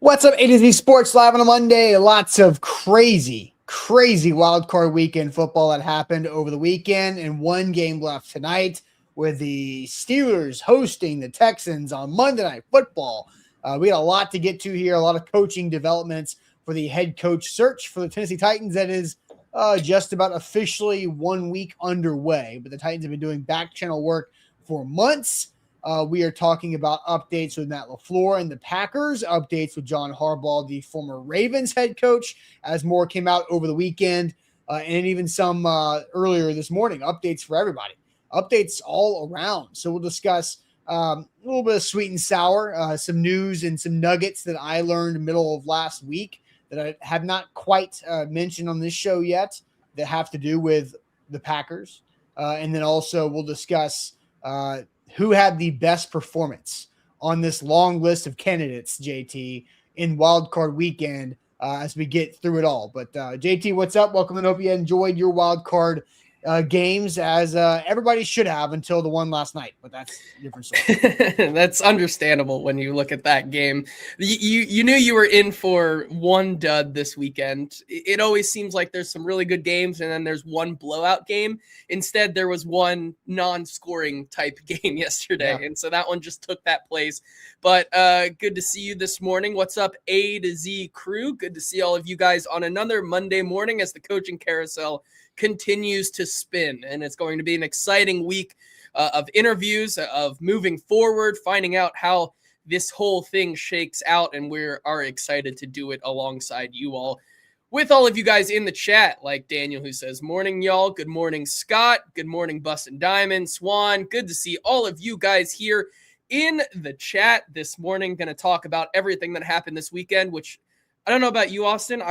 What's up, AtoZSports live on a Monday? Lots of crazy wildcard weekend football that happened over the weekend, and one game left tonight with the Steelers hosting the Texans on Monday Night Football. We got a lot to get to here, a lot of coaching developments for the head coach search for the Tennessee Titans that is just about officially 1 week underway, but the Titans have been doing back channel work for months. We are talking about updates with Matt LaFleur and the Packers, updates with John Harbaugh, the former Ravens head coach, as more came out over the weekend, and even some earlier this morning, updates for everybody, updates all around. So we'll discuss a little bit of sweet and sour, some news and some nuggets that I learned middle of last week that I have not quite mentioned on this show yet that have to do with the Packers. And then also we'll discuss who had the best performance on this long list of candidates, JT, in wildcard weekend as we get through it all. But JT, what's up? Welcome, and hope you enjoyed your wildcard games as everybody should have until the one last night. But that's a different story. That's understandable when you look at that game. You knew you were in for one dud this weekend. It always seems like there's some really good games and then there's one blowout game. Instead, there was one non-scoring type game yesterday. Yeah. And so that one just took that place. But good to see you this morning. What's up, A to Z crew? Good to see all of you guys on another Monday morning as the coaching carousel continues to spin, and it's going to be an exciting week of interviews, of moving forward, finding out how this whole thing shakes out, and we are excited to do it alongside you all, with all of you guys in the chat, like Daniel, who says, morning, y'all. Good morning, Scott. Good morning, Bustin' Diamond. Swan. Good to see all of you guys here in the chat this morning. Going to talk about everything that happened this weekend, which I don't know about you, Austin.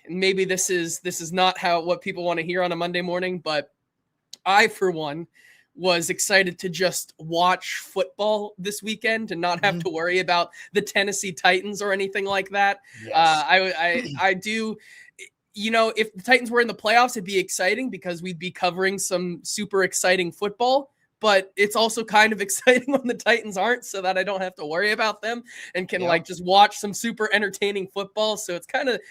Maybe this is not what people want to hear on a Monday morning, but I, for one, was excited to just watch football this weekend and not have to worry about the Tennessee Titans or anything like that. Yes. I do. You know, if the Titans were in the playoffs, it'd be exciting because we'd be covering some super exciting football. But it's also kind of exciting when the Titans aren't, so that I don't have to worry about them and can just watch some super entertaining football. So it's kind of,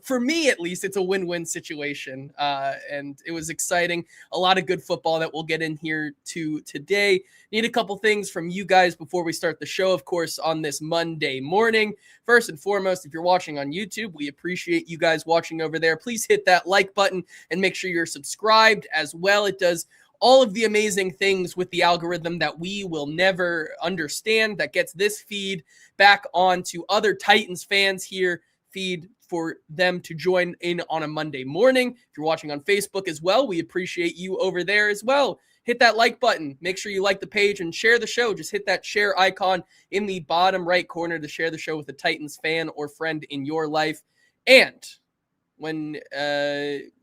for me at least, it's a win-win situation. And it was exciting. A lot of good football that we'll get in here today. Need a couple things from you guys before we start the show, of course, on this Monday morning. First and foremost, if you're watching on YouTube, we appreciate you guys watching over there. Please hit that like button and make sure you're subscribed as well. It does all of the amazing things with the algorithm that we will never understand, that gets this feed back on to other Titans fans here, feed for them to join in on a Monday morning. If you're watching on Facebook as well, we appreciate you over there as well. Hit that like button. Make sure you like the page and share the show. Just hit that share icon in the bottom right corner to share the show with a Titans fan or friend in your life. And when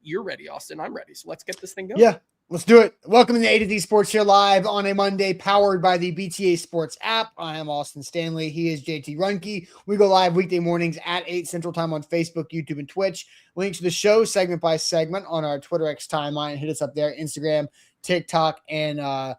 you're ready, Austin, I'm ready. So let's get this thing going. Yeah. Let's do it. Welcome to the AtoZSports here live on a Monday, powered by the BTA Sports app. I am Austin Stanley. He is JT Runke. We go live weekday mornings at 8 Central Time on Facebook, YouTube, and Twitch. Link to the show segment by segment on our Twitter X timeline. Hit us up there, Instagram, TikTok, and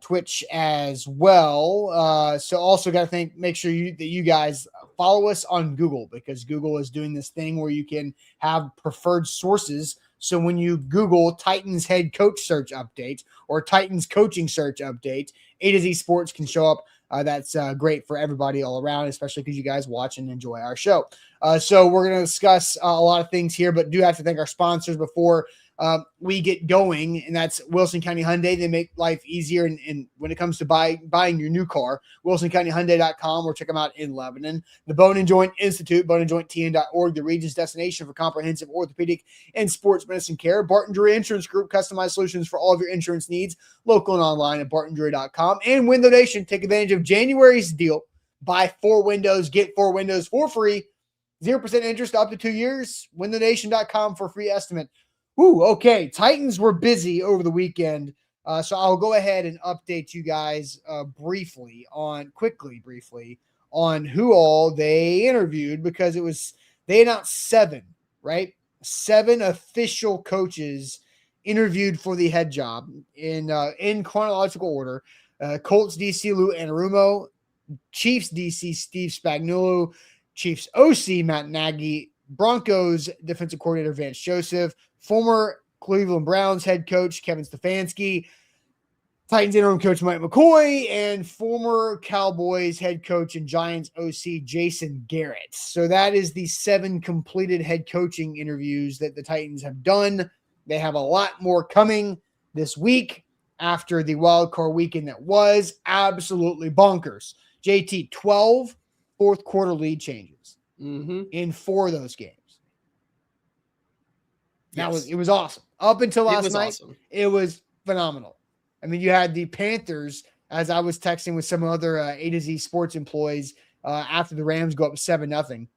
Twitch as well. So also got to make sure that you guys follow us on Google, because Google is doing this thing where you can have preferred sources. So when you Google Titans head coach search update or Titans coaching search update, AtoZSports can show up. That's great for everybody all around, especially because you guys watch and enjoy our show. So we're going to discuss a lot of things here, but do have to thank our sponsors before we get going, and that's Wilson County Hyundai. They make life easier, and when it comes to buying your new car, WilsonCountyHyundai.com, or check them out in Lebanon. The Bone and Joint Institute, boneandjointtn.org, the region's destination for comprehensive orthopedic and sports medicine care. Barton Drury Insurance Group, customized solutions for all of your insurance needs, local and online at bartondrury.com. And Window Nation, take advantage of January's deal. Buy 4 windows, get 4 windows for free, 0% interest up to 2 years. WindowNation.com for a free estimate. Ooh, okay. Titans were busy over the weekend, so I'll go ahead and update you guys briefly on who all they interviewed, because they announced 7, right? 7 official coaches interviewed for the head job in chronological order. Colts DC Lou Anarumo, Chiefs DC Steve Spagnuolo, Chiefs OC Matt Nagy, Broncos defensive coordinator Vance Joseph, former Cleveland Browns head coach Kevin Stefanski, Titans interim coach Mike McCoy, and former Cowboys head coach and Giants OC Jason Garrett. So that is the 7 completed head coaching interviews that the Titans have done. They have a lot more coming this week after the wildcard weekend that was absolutely bonkers. JT, 12 fourth quarter lead changes in 4 of those games. It was awesome. Up until last night, it was phenomenal. I mean, you had the Panthers, as I was texting with some other AtoZSports employees after the Rams go up 7-0.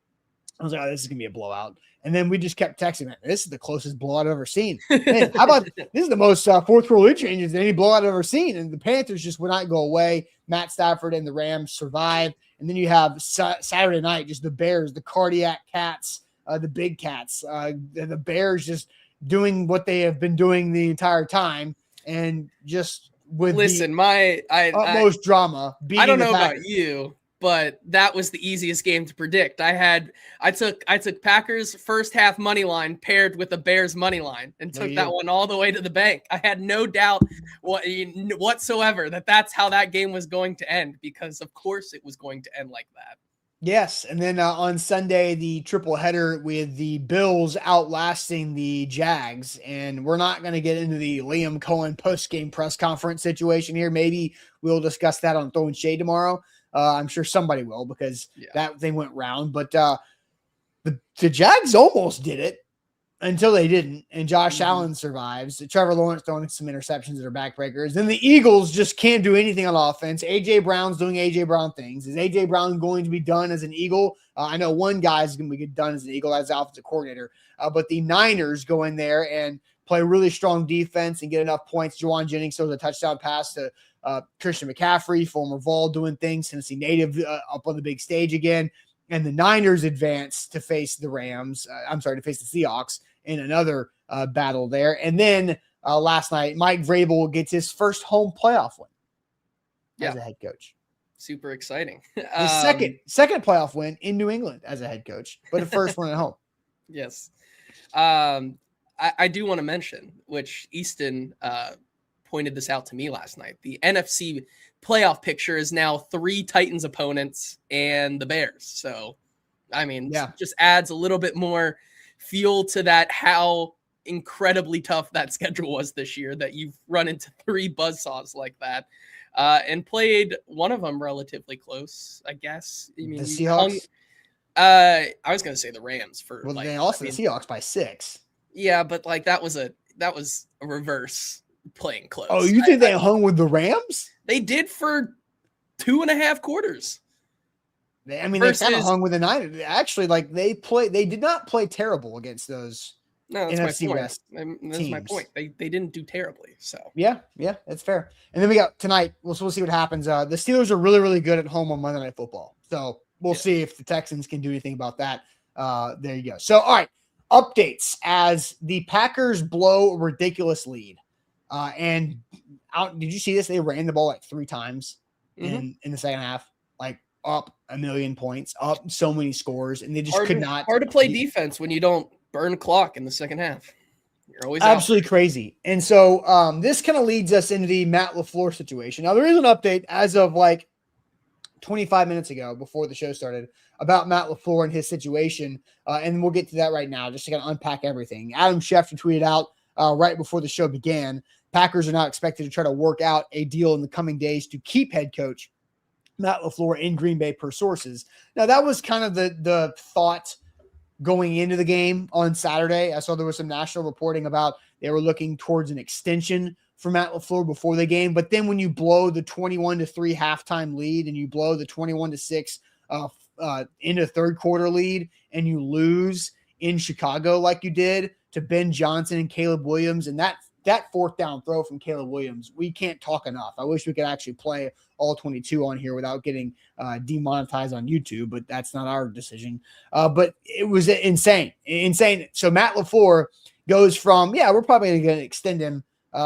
I was like, oh, this is going to be a blowout. And then we just kept texting, man, this is the closest blowout I've ever seen. Man, how about this is the most fourth quarter lead changes than any blowout I've ever seen. And the Panthers just would not go away. Matt Stafford and the Rams survive. And then you have Saturday night, just the Bears, the cardiac cats, the big cats, the Bears just doing what they have been doing the entire time. And just with utmost drama. I don't know about you, but that was the easiest game to predict. I took Packers first half money line paired with the Bears money line and took that one all the way to the bank. I had no doubt whatsoever that that's how that game was going to end, because of course it was going to end like that. Yes, and then on Sunday, the triple header with the Bills outlasting the Jags, and we're not going to get into the Liam Cohen post-game press conference situation here. Maybe we'll discuss that on Throwing Shade tomorrow. I'm sure somebody will, because that thing went round, but the Jags almost did it until they didn't, and Josh Allen survives. Trevor Lawrence throwing some interceptions that are backbreakers. Then the Eagles just can't do anything on offense. A.J. Brown's doing A.J. Brown things. Is A.J. Brown going to be done as an Eagle? I know one guy's going to be done as an Eagle as the offensive coordinator, but the Niners go in there and play really strong defense and get enough points. Juwan Jennings throws a touchdown pass to Christian McCaffrey, former Vol, doing things. Tennessee native up on the big stage again. And the Niners advance to face the to face the Seahawks in another battle there. And then last night, Mike Vrabel gets his first home playoff win as a head coach. Super exciting. The second playoff win in New England as a head coach, but the first one at home. Yes. I do want to mention, which Easton pointed this out to me last night, the NFC playoff picture is now 3 Titans opponents and the Bears. So, I mean, just adds a little bit more fuel to that, how incredibly tough that schedule was this year, that you've run into 3 buzzsaws like that and played one of them relatively close, I guess. I mean, the Seahawks? I was going to say the Rams for the Seahawks by 6. Yeah, but that was a reverse playing close. Oh, you think they hung with the Rams? They did for 2.5 quarters. They kind of hung with the Niners. Actually, they did not play terrible against those NFC West teams. That's my point. They didn't do terribly. So yeah, that's fair. And then we got tonight. We'll see what happens. The Steelers are really, really good at home on Monday Night Football. So we'll see if the Texans can do anything about that. There you go. So all right, updates as the Packers blow a ridiculous lead. Did you see this? They ran the ball 3 times in the second half, up 1 million points, up so many scores, and they just could not. Hard to play defense when you don't burn a clock in the second half. You're always absolutely crazy. And so this kind of leads us into the Matt LaFleur situation. Now there is an update as of 25 minutes ago before the show started about Matt LaFleur and his situation, and we'll get to that right now just to kind of unpack everything. Adam Schefter tweeted out right before the show began, Packers are now expected to try to work out a deal in the coming days to keep head coach Matt LaFleur in Green Bay per sources. Now, that was kind of the thought going into the game on Saturday. I saw there was some national reporting about they were looking towards an extension for Matt LaFleur before the game. But then when you blow the 21-3 halftime lead and you blow the 21-6 into third quarter lead and you lose in Chicago like you did to Ben Johnson and Caleb Williams, and that fourth down throw from Caleb Williams, we can't talk enough. I wish we could actually play all 22 on here without getting demonetized on YouTube, but that's not our decision. But it was insane. So Matt LaFleur goes from, we're probably going to extend him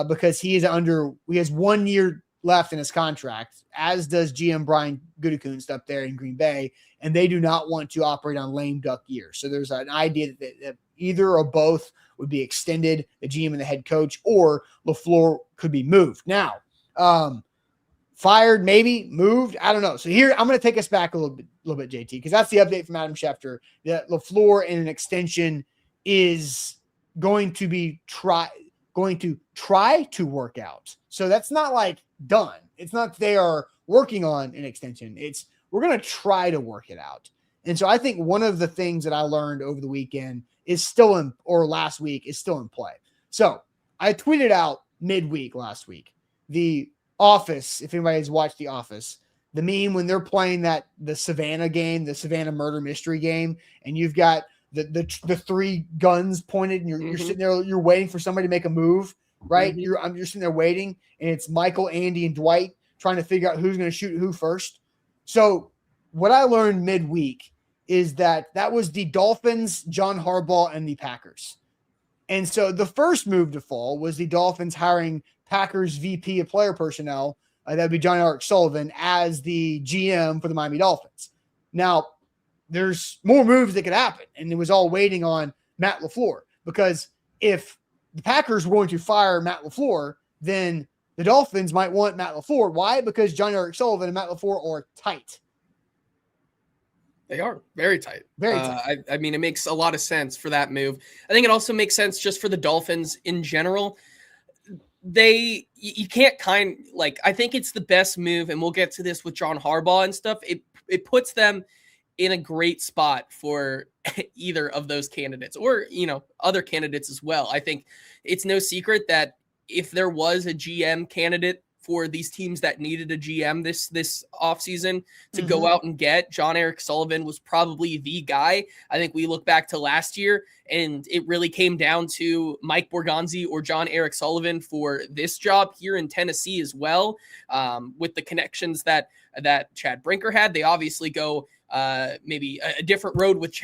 because he has 1 year left in his contract, as does GM Brian Gutekunst up there in Green Bay, and they do not want to operate on lame duck years. So there's an idea that either or both would be extended, the GM and the head coach, or LaFleur could be moved. Now, fired, maybe moved, I don't know. So here I'm going to take us back a little bit, JT, because that's the update from Adam Schefter that LaFleur in an extension is going to try to work out. So that's not like done. It's not they are working on an extension. It's we're going to try to work it out. And so I think one of the things that I learned over the weekend is still in, or last week is still in play. So I tweeted out midweek last week, The Office, if anybody has watched The Office, the meme when they're playing the Savannah game, the Savannah murder mystery game, and you've got the three guns pointed, and you're sitting there, you're waiting for somebody to make a move, right? You're sitting there waiting, and it's Michael, Andy, and Dwight trying to figure out who's going to shoot who first. So what I learned midweek is that was the Dolphins, John Harbaugh, and the Packers. And so the first move to fall was the Dolphins hiring Packers VP of player personnel, that would be John Eric Sullivan, as the GM for the Miami Dolphins. Now, there's more moves that could happen, and it was all waiting on Matt LaFleur, because if the Packers were going to fire Matt LaFleur, then the Dolphins might want Matt LaFleur. Why? Because John Eric Sullivan and Matt LaFleur are tight. They are very tight. Very tight. I mean, it makes a lot of sense for that move. I think it also makes sense just for the Dolphins in general. You can't I think it's the best move, and we'll get to this with John Harbaugh and stuff. It puts them in a great spot for either of those candidates, or, other candidates as well. I think it's no secret that if there was a GM candidate for these teams that needed a GM this offseason to go out and get, John Eric Sullivan was probably the guy. I think we look back to last year, and it really came down to Mike Borgonzi or John Eric Sullivan for this job here in Tennessee as well. With the connections that Chad Brinker had, they obviously go maybe a different road with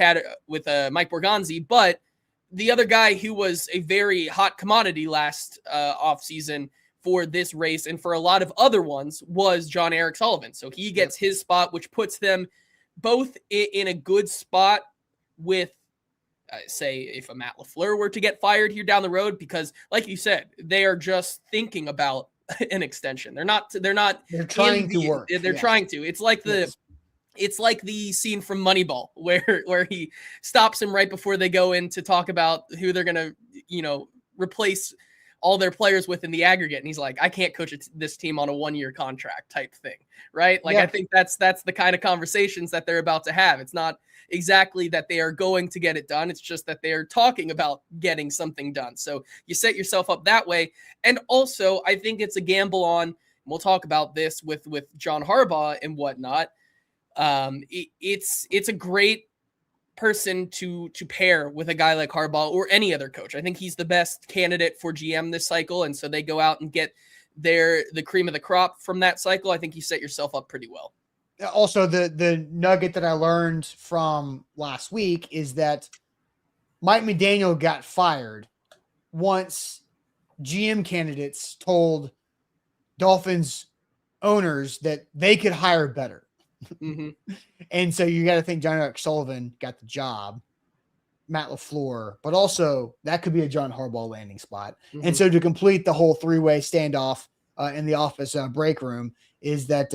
Mike Borgonzi, but the other guy who was a very hot commodity last offseason for this race and for a lot of other ones was John Eric Sullivan. So he gets his spot, which puts them both in a good spot with, say, if a Matt LaFleur were to get fired here down the road, because like you said, they are just thinking about an extension. They're trying to work. They're trying to. It's like it's like the scene from Moneyball where he stops him right before they go in to talk about who they're going to, replace all their players with in the aggregate. And he's like, I can't coach this team on a 1-year contract type thing. Right. I think that's the kind of conversations that they're about to have. It's not exactly that they are going to get it done. It's just that they're talking about getting something done. So you set yourself up that way. And also I think it's a gamble on, we'll talk about this with John Harbaugh and whatnot. It's a great person to pair with a guy like Harbaugh or any other coach. I think he's the best candidate for GM this cycle, and so they go out and get the cream of the crop from that cycle. I think you set yourself up pretty well. Also, the nugget that I learned from last week is that Mike McDaniel got fired once GM candidates told Dolphins owners that they could hire better. And so you got to think John Eric Sullivan got the job, Matt LaFleur, but also that could be a John Harbaugh landing spot. And so to complete the whole three-way standoff in the office break room is that,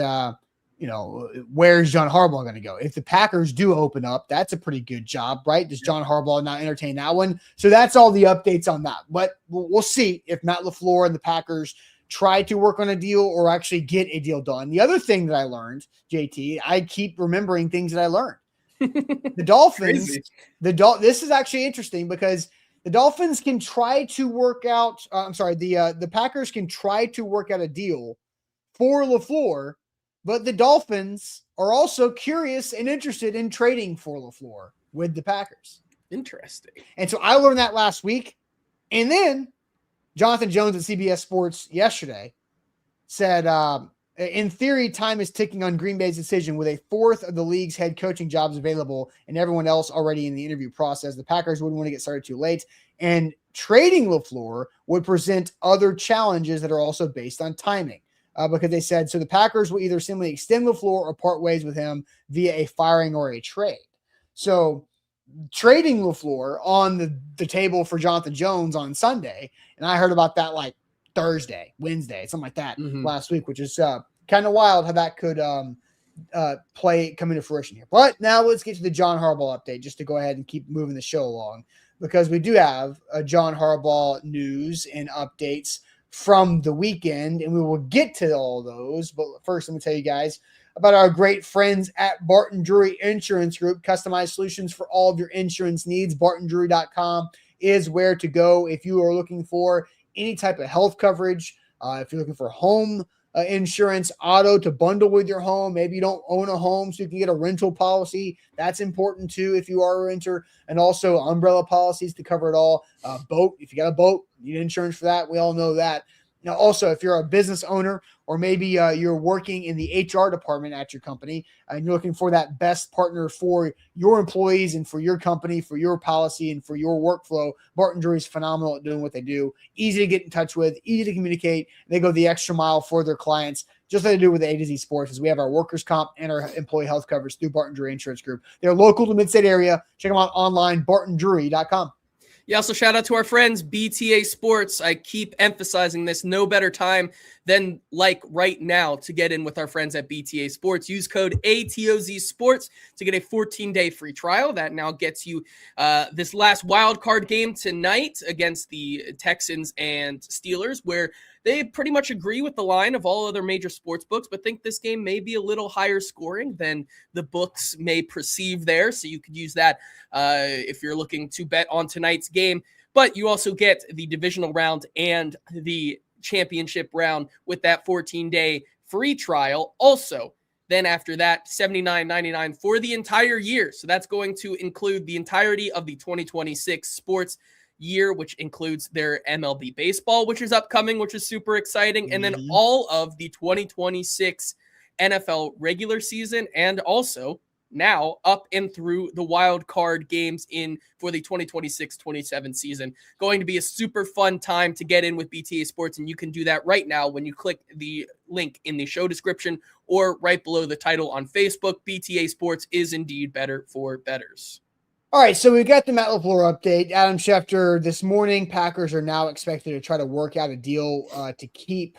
where's John Harbaugh going to go? If the Packers do open up, that's a pretty good job, right? Does John Harbaugh not entertain that one? So that's all the updates on that. But we'll see if Matt LaFleur and the Packers try to work on a deal or actually get a deal done. The other thing that I learned, JT, I keep remembering things that I learned. The Dolphins, this is actually interesting because the Dolphins can try to work out, the Packers can try to work out a deal for LaFleur, but the Dolphins are also curious and interested in trading for LaFleur with the Packers. Interesting. And so I learned that last week. And then Jonathan Jones at CBS Sports yesterday said, in theory, time is ticking on Green Bay's decision with a fourth of the league's head coaching jobs available and everyone else already in the interview process. The Packers wouldn't want to get started too late, and trading LaFleur would present other challenges that are also based on timing. because they said, so the Packers will either simply extend LaFleur or part ways with him via a firing or a trade. So trading LaFleur on the table for Jonathan Jones on Sunday, and I heard about that like Thursday, Wednesday, something like that last week, which is kind of wild how that could come into fruition here. But now let's get to the John Harbaugh update, just to go ahead and keep moving the show along, because we do have a John Harbaugh news and updates from the weekend, and we will get to all those. But first, let me tell you guys about our great friends at Barton Drury Insurance Group. Customized solutions for all of your insurance needs. BartonDrury.com is where to go if you are looking for any type of health coverage. If you're looking for home insurance, auto to bundle with your home. Maybe you don't own a home, so you can get a rental policy. That's important too if you are a renter. And also umbrella policies to cover it all. Boat, if you got a boat, you need insurance for that. We all know that. Now, also, if you're a business owner, or maybe you're working in the HR department at your company and you're looking for that best partner for your employees and for your company, for your policy and for your workflow, Barton Drury is phenomenal at doing what they do. Easy to get in touch with, easy to communicate. They go the extra mile for their clients, just like they do with AtoZSports, as we have our workers' comp and our employee health coverage through Barton Drury Insurance Group. They're local to Mid-State area. Check them out online, bartondrury.com. Yeah, also shout out to our friends, BTA Sports. I keep emphasizing this. No better time than like right now to get in with our friends at BTA Sports. Use code ATOZSports to get a 14-day free trial. That now gets you this last wild card game tonight against the Texans and Steelers, where they pretty much agree with the line of all other major sports books, but think this game may be a little higher scoring than the books may perceive there. So you could use that if you're looking to bet on tonight's game. But you also get the divisional round and the championship round with that 14-day free trial. Also, then after that, $79.99 for the entire year. So that's going to include the entirety of the 2026 sports year, which includes their MLB baseball, which is upcoming, which is super exciting, and then all of the 2026 NFL regular season, and also now up and through the wild card games in for the 2026-27 season. Going to be a super fun time to get in with BTA Sports, and you can do that right now when you click the link in the show description or right below the title on Facebook. BTA Sports is indeed better for bettors. All right, so we got the Matt LaFleur update. Adam Schefter this morning. Packers are now expected to try to work out a deal to keep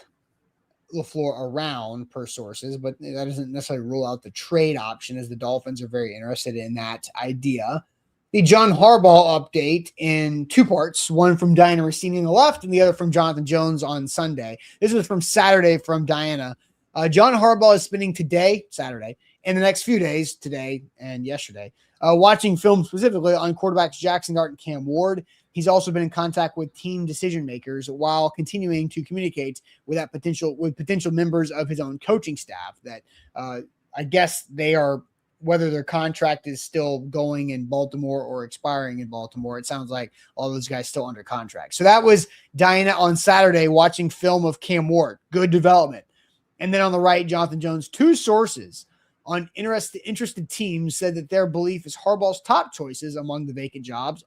LaFleur around, per sources, but that doesn't necessarily rule out the trade option, as the Dolphins are very interested in that idea. The John Harbaugh update in two parts, one from Diana Rossini on the left and the other from Jonathan Jones on Sunday. This was from Saturday from Diana. John Harbaugh is spending today, Saturday, and the next few days, today and yesterday, watching film specifically on quarterbacks Jackson Dart and Cam Ward. He's also been in contact with team decision makers while continuing to communicate with potential members of his own coaching staff that I guess they are, whether their contract is still going in Baltimore or expiring in Baltimore. It sounds like all those guys still under contract. So that was Diana on Saturday watching film of Cam Ward. Good development. And then on the right, Jonathan Jones, two sources on interested teams said that their belief is Harbaugh's top choices among the vacant jobs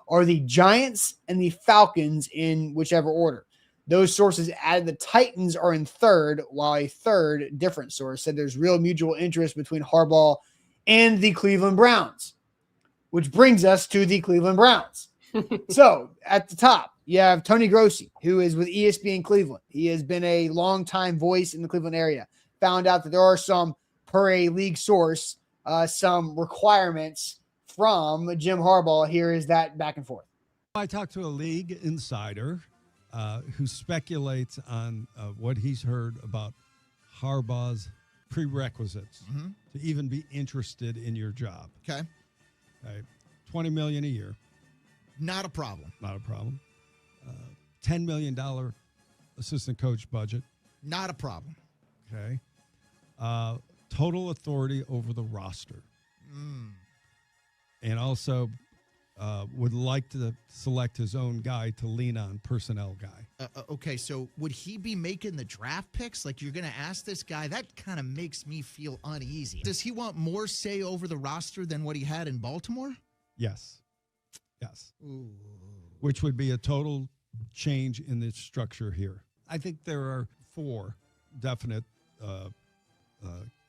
are the Giants and the Falcons in whichever order. Those sources added the Titans are in third, while a third different source said there's real mutual interest between Harbaugh and the Cleveland Browns, which brings us to the Cleveland Browns. So at the top, you have Tony Grossi, who is with ESPN Cleveland. He has been a longtime voice in the Cleveland area. Found out that there are some, per a league source, some requirements from Jim Harbaugh. Here is that back and forth. I talked to a league insider who speculates on what he's heard about Harbaugh's prerequisites to even be interested in your job. Okay. $20 million a year. Not a problem. Not a problem. $10 million assistant coach budget. Not a problem. Okay. Total authority over the roster. And also would like to select his own guy to lean on, personnel guy. Okay, so would he be making the draft picks? Like, you're going to ask this guy? That kind of makes me feel uneasy. Does he want more say over the roster than what he had in Baltimore? Yes. Yes. Ooh. Which would be a total change in the structure here. I think there are 4 definite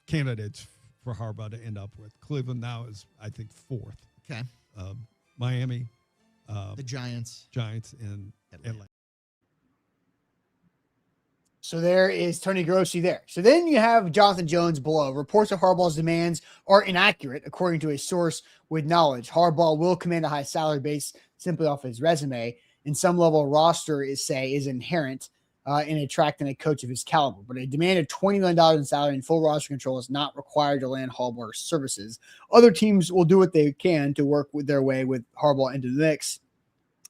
candidates for Harbaugh to end up with. Cleveland now is, I think, 4th. Okay. Miami, The Giants. and Atlanta. So there is Tony Grossi there. So then you have Jonathan Jones below. Reports of Harbaugh's demands are inaccurate, according to a source with knowledge. Harbaugh will command a high salary base simply off his resume, and some level of roster is inherent in attracting a coach of his caliber. But a demand of $20 million in salary and full roster control is not required to land Harbaugh's services. Other teams will do what they can to work with their way with Harbaugh into the mix.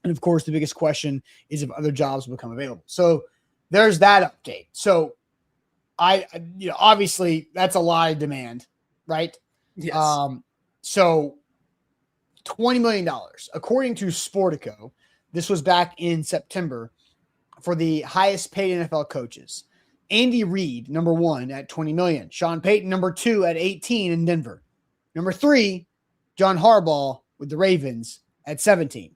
And of course, the biggest question is if other jobs will become available. So there's that update. So obviously that's a lot of demand, right? Yes. So $20 million, according to Sportico, this was back in September, for the highest paid NFL coaches. Andy Reid, number 1 at $20 million. Sean Payton, number 2 at 18 in Denver. Number 3, John Harbaugh with the Ravens at 17.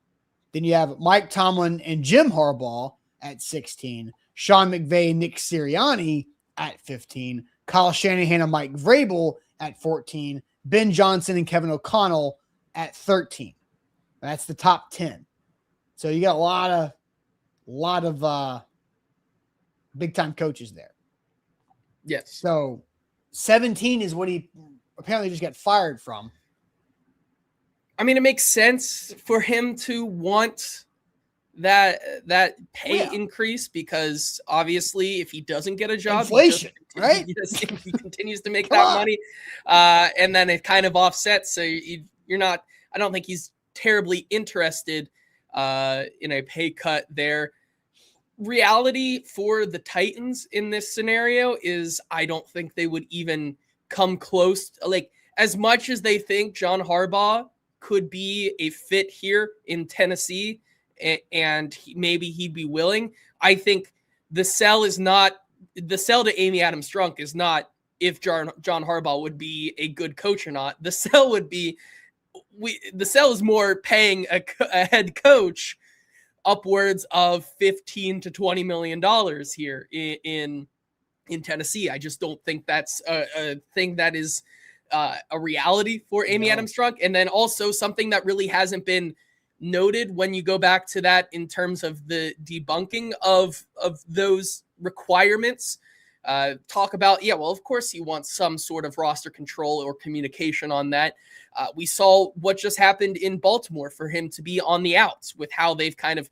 Then you have Mike Tomlin and Jim Harbaugh at 16. Sean McVay and Nick Sirianni at 15. Kyle Shanahan and Mike Vrabel at 14. Ben Johnson and Kevin O'Connell at 13. That's the top 10. So you got a lot of big time coaches there. Yes. So 17 is what he apparently just got fired from. I mean, it makes sense for him to want that pay increase, because obviously if he doesn't get a job, inflation, right? He continues to make that money, and then it kind of offsets. So you're not. I don't think he's terribly interested in a pay cut there. Reality for the Titans in this scenario is I don't think they would even come close. Like, as much as they think John Harbaugh could be a fit here in Tennessee, and maybe he'd be willing, I think the sell to Amy Adams Strunk is not if John Harbaugh would be a good coach or not. The sell would be the sell is more paying a head coach upwards of $15 to $20 million here in Tennessee. I just don't think that's a thing that is a reality for Amy Adams Strunk. And then also something that really hasn't been noted when you go back to that in terms of the debunking of those requirements. Talk about, of course he wants some sort of roster control or communication on that. We saw what just happened in Baltimore for him to be on the outs with how they've kind of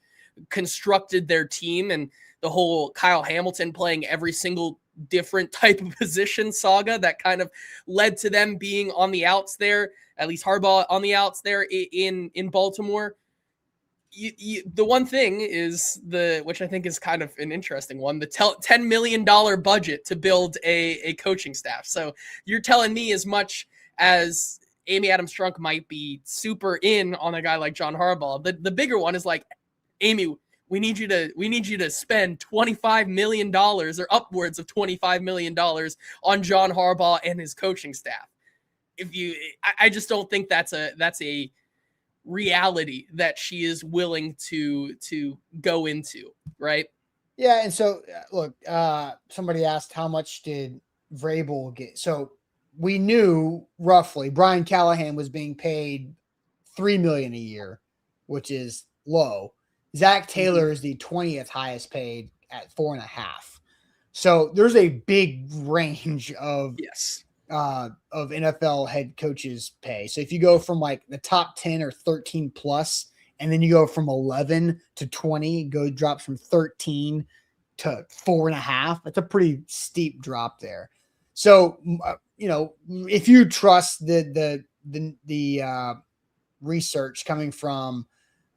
constructed their team, and the whole Kyle Hamilton playing every single different type of position saga that kind of led to them being on the outs there, at least Harbaugh on the outs there in Baltimore. The one thing is which I think is kind of an interesting one, the $10 million budget to build a coaching staff. So you're telling me, as much as Amy Adams Strunk might be super in on a guy like John Harbaugh, the bigger one is like, Amy, we need you to spend $25 million or upwards of $25 million on John Harbaugh and his coaching staff. I just don't think that's a reality that she is willing to go into, right? Yeah, and so look, somebody asked how much did Vrabel get. So we knew roughly Brian Callahan was being paid $3 million a year, which is low. Zach Taylor is the 20th highest paid at $4.5. So there's a big range of NFL head coaches pay. So if you go from like the top 10 or 13 plus, and then you go from 11 to 20, drops from 13 to 4.5. That's a pretty steep drop there. So, if you trust the research coming from,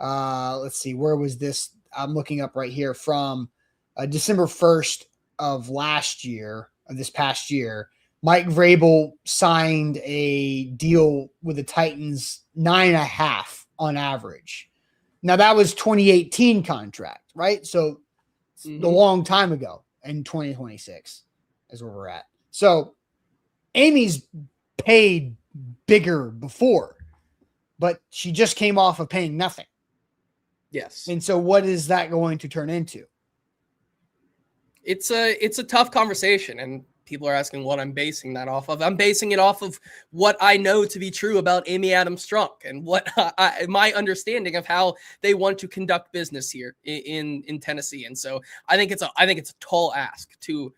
let's see, where was this? I'm looking up right here from December 1st of this past year. Mike Vrabel signed a deal with the Titans 9.5 on average. Now that was 2018 contract, right? So a long time ago in 2026 is where we're at. So Amy's paid bigger before, but she just came off of paying nothing. Yes. And so what is that going to turn into? It's a tough conversation, and people are asking what I'm basing that off of. I'm basing it off of what I know to be true about Amy Adams Strunk and what my understanding of how they want to conduct business here in Tennessee. And so I think it's a tall ask to,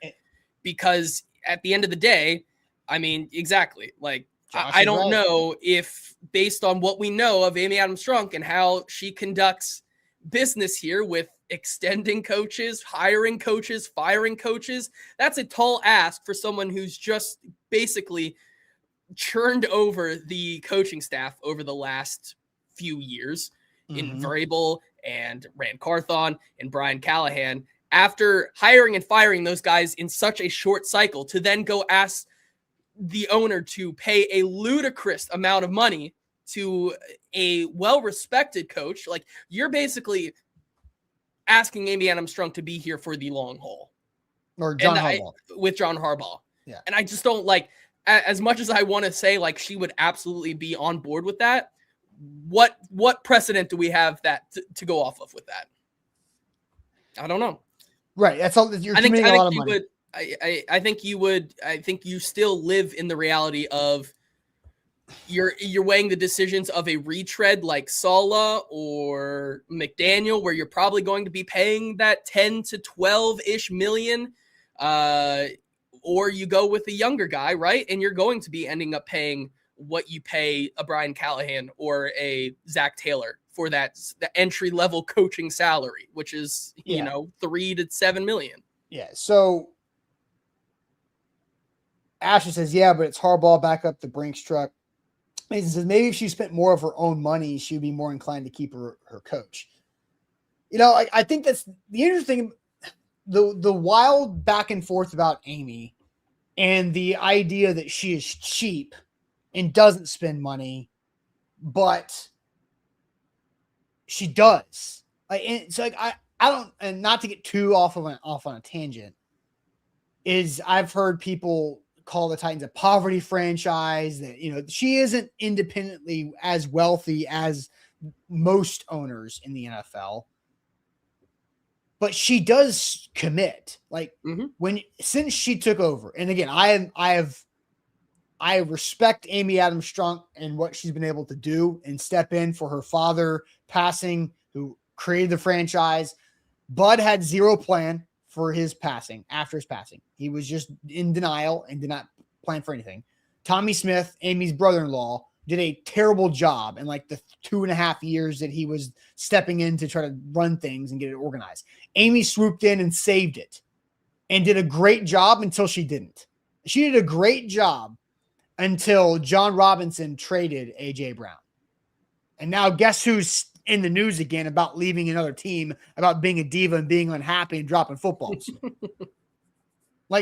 because at the end of the day, I mean, exactly, like I don't know if, based on what we know of Amy Adams Strunk and how she conducts business here with extending coaches, hiring coaches, firing coaches, that's a tall ask for someone who's just basically churned over the coaching staff over the last few years in Vrabel and Rand Carthon and Brian Callahan. After hiring and firing those guys in such a short cycle, to then go ask the owner to pay a ludicrous amount of money to a well-respected coach, like, you're basically asking Amy Adams Strunk to be here for the long haul. Or John Harbaugh. With John Harbaugh. Yeah. And I just don't, like, as much as I want to say, like, she would absolutely be on board with that, what precedent do we have that to go off of with that? I don't know. Right. That's all. You're committing a lot of money. I think you still live in the reality of you're weighing the decisions of a retread like Saleh or McDaniel, where you're probably going to be paying that 10 to 12-ish million, or you go with a younger guy, right? And you're going to be ending up paying what you pay a Brian Callahan or a Zach Taylor for the entry level coaching salary, which is, 3 to 7 million. Yeah. So Asher says, yeah, but it's Harbaugh back up the Brinks truck. Mason says maybe if she spent more of her own money, she'd be more inclined to keep her coach. I think that's the interesting, the wild back and forth about Amy and the idea that she is cheap and doesn't spend money, but she does. I don't, and not to get too off on a tangent, is I've heard people call the Titans a poverty franchise, that, she isn't independently as wealthy as most owners in the NFL, but she does commit. Like since she took over, and again, I respect Amy Adams Strunk and what she's been able to do and step in for her father passing, who created the franchise. Bud had zero plan for his passing. After his passing, he was just in denial and did not plan for anything. Tommy Smith, Amy's brother-in-law, did a terrible job in like the 2.5 years that he was stepping in to try to run things and get it organized. Amy swooped in and saved it and did a great job until she didn't. She did a great job until John Robinson traded AJ Brown. And now guess who's in the news again about leaving another team, about being a diva and being unhappy and dropping footballs.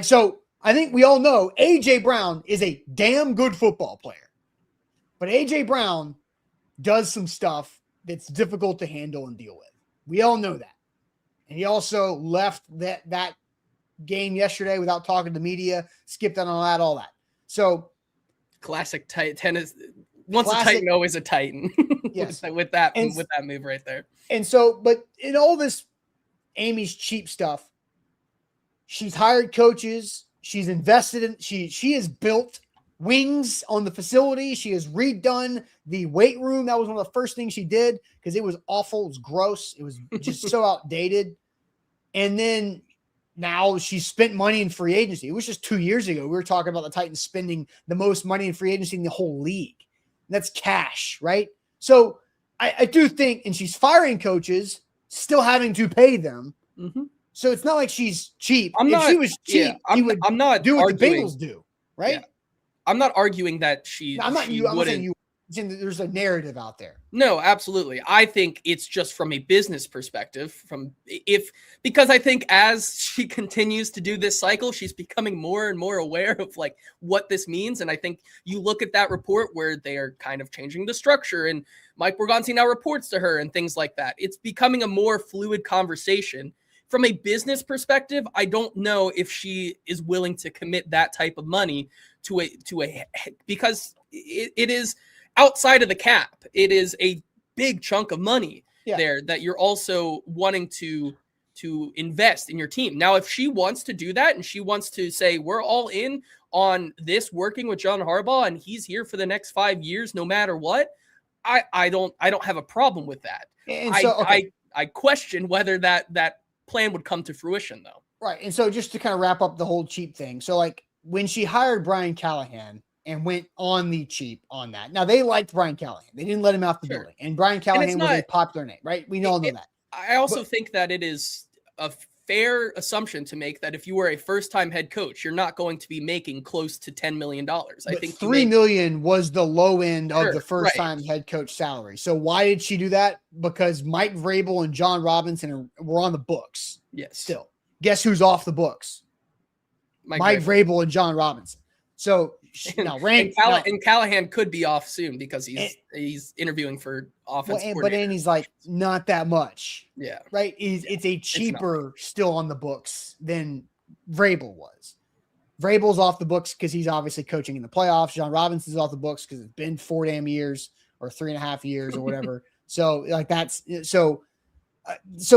So I think we all know AJ Brown is a damn good football player, but AJ Brown does some stuff that's difficult to handle and deal with. We all know that. And he also left that game yesterday without talking to the media, skipped out on all that. So classic tennis. Once a Titan, always a Titan. Yes. with that move right there. And so, but in all this Amy's cheap stuff, she's hired coaches. She's invested in, she has built wings on the facility. She has redone the weight room. That was one of the first things she did because it was awful. It was gross. It was just so outdated. And then now she's spent money in free agency. It was just 2 years ago. We were talking about the Titans spending the most money in free agency in the whole league. That's cash, right? So I do think, and she's firing coaches, still having to pay them. So it's not like she's cheap. If she was cheap, I'm not do what arguing, the Bengals do, right? Yeah. I'm not arguing that I'm not saying you. There's a narrative out there. No, absolutely. I think it's just from a business perspective, because I think as she continues to do this cycle, she's becoming more and more aware of like what this means. And I think you look at that report where they are kind of changing the structure and Mike Borgonzi now reports to her and things like that. It's becoming a more fluid conversation. From a business perspective, I don't know if she is willing to commit that type of money to a because it is outside of the cap. It is a big chunk of money there that you're also wanting to to invest in your team. Now, if she wants to do that and she wants to say, we're all in on this working with John Harbaugh and he's here for the next 5 years, no matter what, I don't have a problem with that. And so, okay. I question whether that plan would come to fruition, though. Right. And so just to kind of wrap up the whole cheap thing. So like when she hired Brian Callahan and went on the cheap on that. Now they liked Brian Callahan. They didn't let him out the building. And Brian Callahan was a popular name, right? We all know that. I also think that it is a fair assumption to make that if you were a first-time head coach, you're not going to be making close to $10 million. I think $3 million was the low end of the first-time head coach salary. So why did she do that? Because Mike Vrabel and John Robinson were on the books. Yes. Still. Guess who's off the books? Mike Vrabel and John Robinson. So now and Callahan could be off soon because he's interviewing for offense. But Andy's like not that much. Yeah. Right. It's a cheaper still on the books than Vrabel was. Vrabel's off the books because he's obviously coaching in the playoffs. John Robinson's off the books because it's been 4 damn years or 3.5 years or whatever. So like so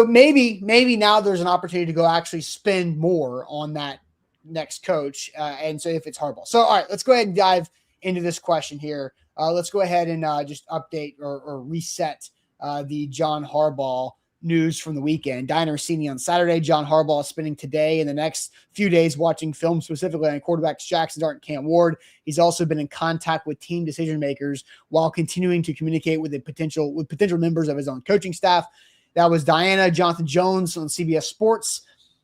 maybe now there's an opportunity to go actually spend more on that next coach. And so if it's Harbaugh. So, all right, let's go ahead and dive into this question here. Let's go ahead and just update or reset the John Harbaugh news from the weekend. Diner Rossini on Saturday. John Harbaugh is spending today and the next few days watching film specifically on quarterbacks Jackson Dart and Cam Ward. He's also been in contact with team decision makers while continuing to communicate with potential members of his own coaching staff. That was Diana Jonathan Jones on CBS Sports.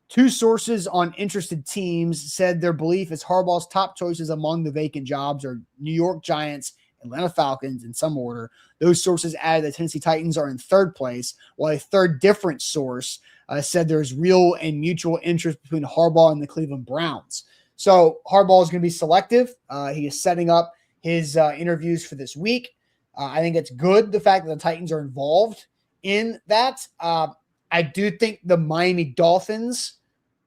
2 sources on interested teams said their belief is Harbaugh's top choices among the vacant jobs are New York Giants, Atlanta Falcons in some order. Those sources added the Tennessee Titans are in 3rd place, while a third different source said there's real and mutual interest between Harbaugh and the Cleveland Browns. So Harbaugh is going to be selective. He is setting up his interviews for this week. I think it's good, the fact that the Titans are involved in that. I do think the Miami Dolphins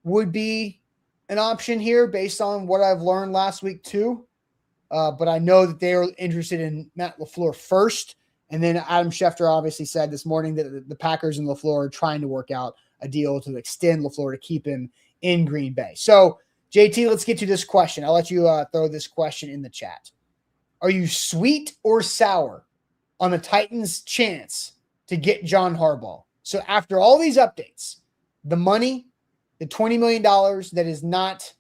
would be an option here based on what I've learned last week too. But I know that they are interested in Matt LaFleur first. And then Adam Schefter obviously said this morning that the Packers and LaFleur are trying to work out a deal to extend LaFleur to keep him in Green Bay. So JT, let's get to this question. I'll let you throw this question in the chat. Are you sweet or sour on the Titans' chance to get John Harbaugh? So after all these updates, the money, the $20 million that is not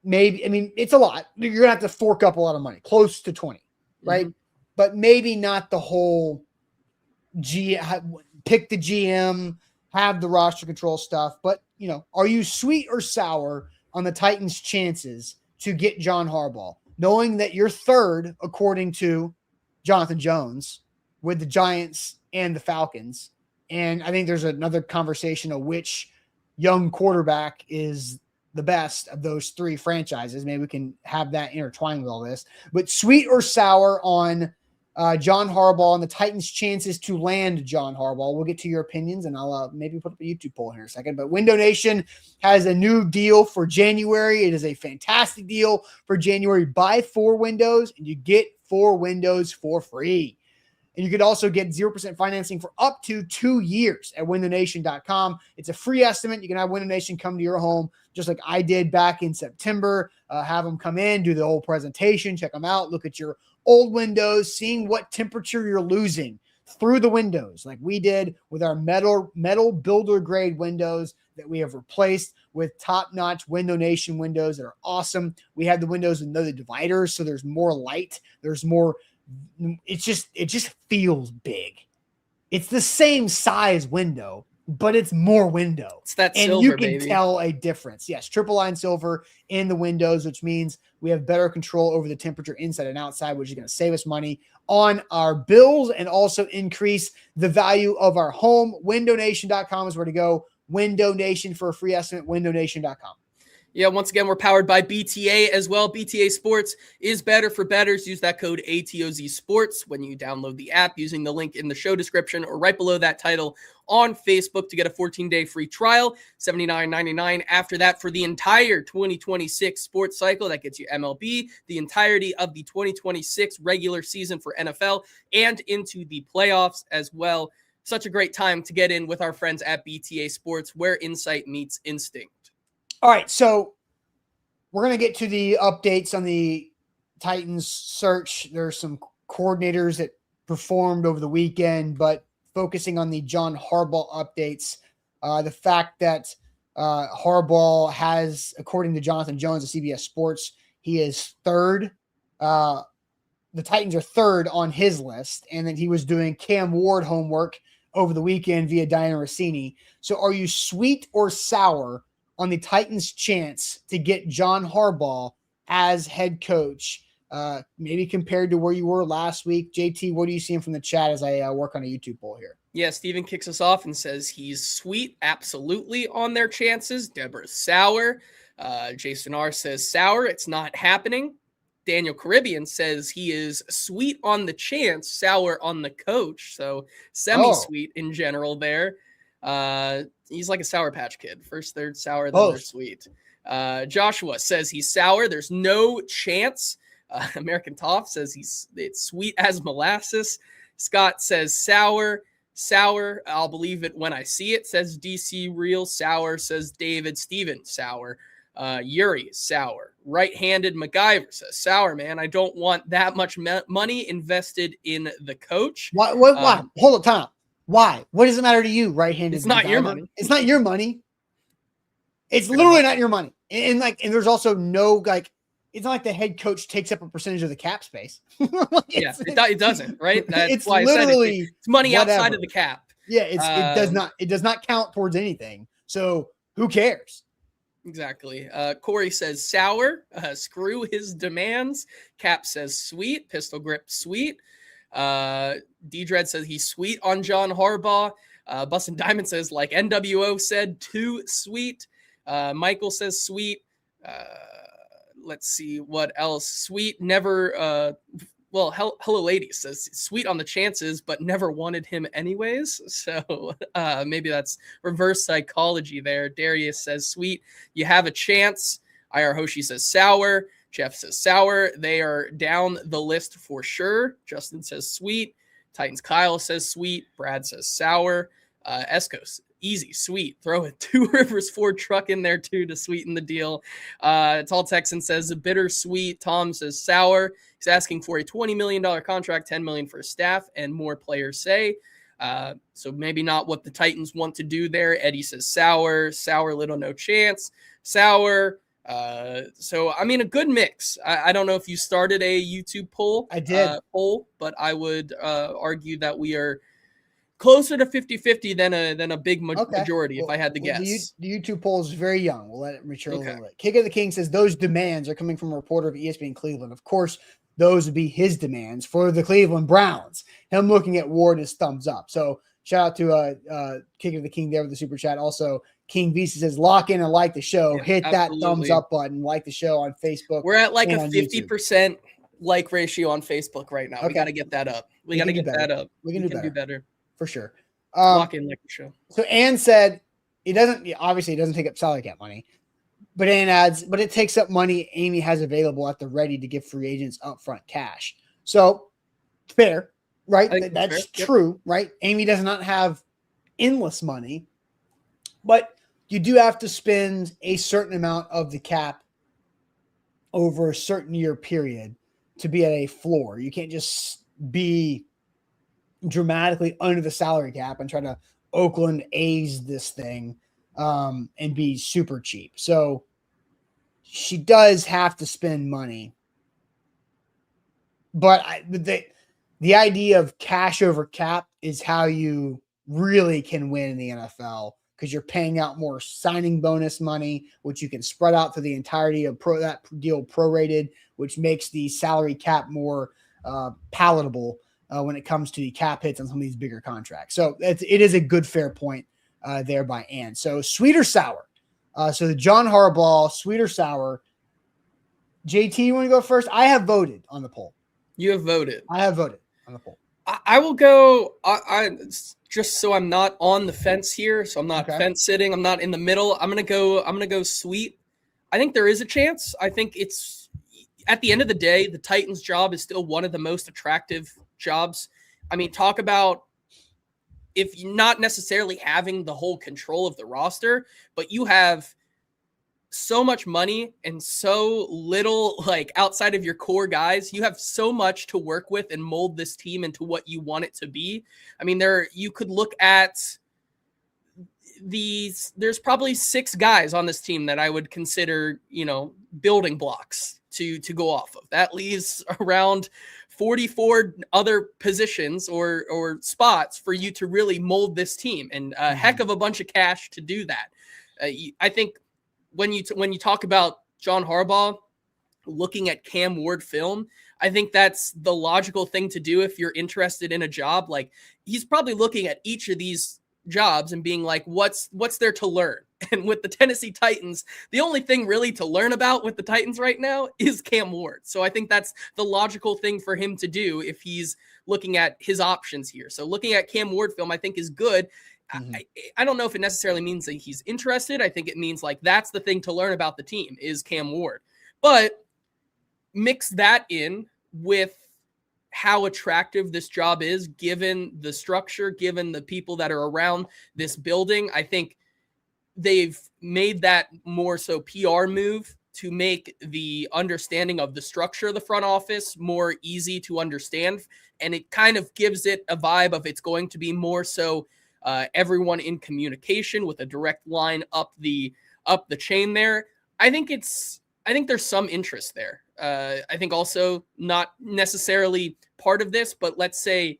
maybe, I mean, it's a lot. You're going to have to fork up a lot of money, close to 20, right? Mm-hmm. But maybe not the whole pick the GM, have the roster control stuff. But, are you sweet or sour on the Titans' chances to get John Harbaugh, knowing that you're 3rd, according to Jonathan Jones, with the Giants and the Falcons? And I think there's another conversation of which young quarterback is the best of those 3 franchises. Maybe we can have that intertwined with all this. But sweet or sour on John Harbaugh and the Titans' chances to land John Harbaugh. We'll get to your opinions, and I'll maybe put up a YouTube poll here in a second. But Window Nation has a new deal for January. It is a fantastic deal for January. Buy 4 windows, and you get 4 windows for free. And you could also get 0% financing for up to 2 years at windownation.com. It's a free estimate. You can have Window Nation come to your home, just like I did back in September. Have them come in, do the whole presentation, check them out, look at your old windows, seeing what temperature you're losing through the windows, like we did with our metal builder grade windows that we have replaced with top-notch Window Nation windows that are awesome. We have the windows with no dividers, so there's more light. There's more. It just feels big. It's the same size window, but it's more window. It's that and silver, you can tell a difference. Yes, triple line silver in the windows, which means we have better control over the temperature inside and outside, which is going to save us money on our bills and also increase the value of our home. WindowNation.com is where to go. Window Nation for a free estimate. WindowNation.com. Yeah, once again, we're powered by BTA as well. BTA Sports is better for bettors. Use that code AtoZSports when you download the app using the link in the show description or right below that title on Facebook to get a 14-day free trial, $79.99 after that for the entire 2026 sports cycle. That gets you MLB, the entirety of the 2026 regular season for NFL, and into the playoffs as well. such a great time to get in with our friends at BTA Sports, where insight meets instinct. All right, so we're going to get to the updates on the Titans search. There's some coordinators that performed over the weekend, but focusing on the John Harbaugh updates, the fact that Harbaugh has, according to Jonathan Jones of CBS Sports, he is third. The Titans are third on his list, and then he was doing Cam Ward homework over the weekend via Diana Rossini. So are you sweet or sour on the Titans' chance to get John Harbaugh as head coach, maybe compared to where you were last week? JT, what are you seeing from the chat as I work on a YouTube poll here? Yeah, Steven kicks us off and says he's sweet, absolutely, on their chances. Deborah's sour. Jason R. says sour, it's not happening. Daniel Caribbean says he is sweet on the chance, sour on the coach. So semi-sweet in general there. He's like a Sour Patch Kid. First, they're sour, then they're sweet. Joshua says he's sour. There's no chance. American Toff says it's sweet as molasses. Scott says sour. Sour, I'll believe it when I see it, says DC Real. Sour, says David. Steven, sour. Yuri, sour. Right-handed MacGyver says, sour, man. I don't want that much money invested in the coach. Why? Hold up, time. Why? What does it matter to you, right-handed? It's not your money. It's not your money. It's literally not your money. And there's also no, it's not like the head coach takes up a percentage of the cap space. It doesn't, right? That's it's why literally I said it's money whatever. outside of the cap. Yeah, it does not count towards anything. So who cares? Exactly. Corey says sour. Screw his demands. Cap says sweet. Pistol grip sweet. D-Dread says he's sweet on John Harbaugh. Bustin' Diamond says, like NWO said, too sweet. Michael says sweet. Let's see what else. Sweet, never. Hello Ladies says sweet on the chances, but never wanted him anyways. So maybe that's reverse psychology there. Darius says sweet. You have a chance. IR Hoshi says sour. Jeff says sour. They are down the list for sure. Justin says sweet. Titans Kyle says sweet. Brad says sour. Escos, easy, sweet. Throw a Two Rivers Ford truck in there too to sweeten the deal. Tall Texan says a bittersweet. Tom says sour. He's asking for a $20 million contract, $10 million for his staff, and more players say. So maybe not what the Titans want to do there. Eddie says sour. Sour, little, no chance. Sour. So I mean, a good mix. I don't know if you started a YouTube poll. I did poll, but I would argue that we are closer to 50-50 than a big majority, if I had to guess. The YouTube poll is very young. We'll let it mature a little bit. Kick of the King says those demands are coming from a reporter of ESPN Cleveland. Of course, those would be his demands for the Cleveland Browns. Him looking at Ward is thumbs up. So shout out to Kick of the King there with the super chat. Also, King Visa says lock in and like the show. Yeah, hit absolutely. that thumbs up button. Like the show on Facebook. We're at like a 50% like ratio on Facebook right now. We got to get that up. We got to get that up. We can do better. For sure. Lock in like the show. So Ann said it doesn't take up salary cap money, but Ann adds, but it takes up money Amy has available at the ready to give free agents upfront cash. So fair, right? That's true, right? Amy does not have endless money, but you do have to spend a certain amount of the cap over a certain year period to be at a floor. You can't just be dramatically under the salary cap and try to Oakland A's this thing and be super cheap. So she does have to spend money. But the idea of cash over cap is how you really can win in the NFL, because you're paying out more signing bonus money, which you can spread out through the entirety of that deal prorated, which makes the salary cap more palatable when it comes to the cap hits on some of these bigger contracts. So it is a good, fair point there by Ann. So sweet or sour? So the John Harbaugh, sweet or sour? JT, you want to go first? I have voted on the poll. You have voted. I have voted on the poll. I will go. I just so I'm not on the fence here. So I'm not fence sitting. I'm not in the middle. I'm gonna go sweet. I think there is a chance. I think it's at the end of the day, the Titans' job is still one of the most attractive jobs. I mean, talk about if you're not necessarily having the whole control of the roster, but you have so much money and so little, like, outside of your core guys, you have so much to work with and mold this team into what you want it to be. I mean, you could look at there's probably 6 guys on this team that I would consider, building blocks to go off of. That leaves around 44 other positions or spots for you to really mold this team, and a heck of a bunch of cash to do that. I think when you talk about John Harbaugh looking at Cam Ward film, I think that's the logical thing to do if you're interested in a job. Like, he's probably looking at each of these jobs and being like, what's there to learn? And with the Tennessee Titans, the only thing really to learn about with the Titans right now is Cam Ward. So I think that's the logical thing for him to do if he's looking at his options here. So looking at Cam Ward film, I think, is good. I don't know if it necessarily means that he's interested. I think it means, like, that's the thing to learn about the team is Cam Ward. But mix that in with how attractive this job is, given the structure, given the people that are around this building. I think they've made that more so PR move to make the understanding of the structure of the front office more easy to understand. And it kind of gives it a vibe of it's going to be more so everyone in communication with a direct line up the chain there. I think there's some interest there. I think also not necessarily part of this, but let's say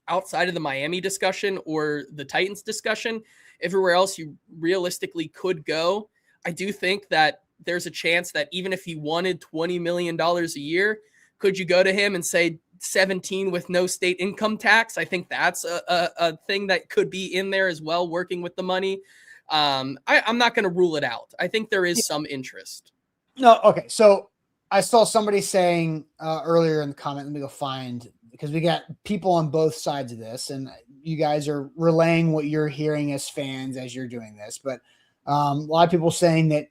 outside of the Miami discussion or the Titans discussion, everywhere else you realistically could go. I do think that there's a chance that even if he wanted $20 million a year, could you go to him and say 17 with no state income tax? I think that's a thing that could be in there as well, working with the money. I'm not going to rule it out. I think there is some interest. No, okay. So I saw somebody saying earlier in the comment, let me go find, because we got people on both sides of this, and you guys are relaying what you're hearing as fans as you're doing this. But a lot of people saying that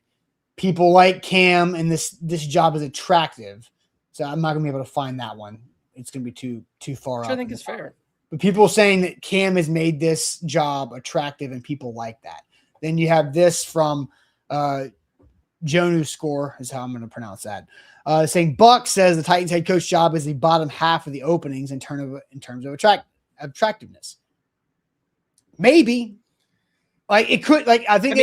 people like Cam and this job is attractive. So I'm not going to be able to find that one. It's going to be too far Which up. I think is fair. But people saying that Cam has made this job attractive and people like that. Then you have this from Jonu Score is how I'm going to pronounce that. Saying Buck says the Titans head coach job is the bottom half of the openings in terms of attractiveness. Maybe, like, it could, like, I think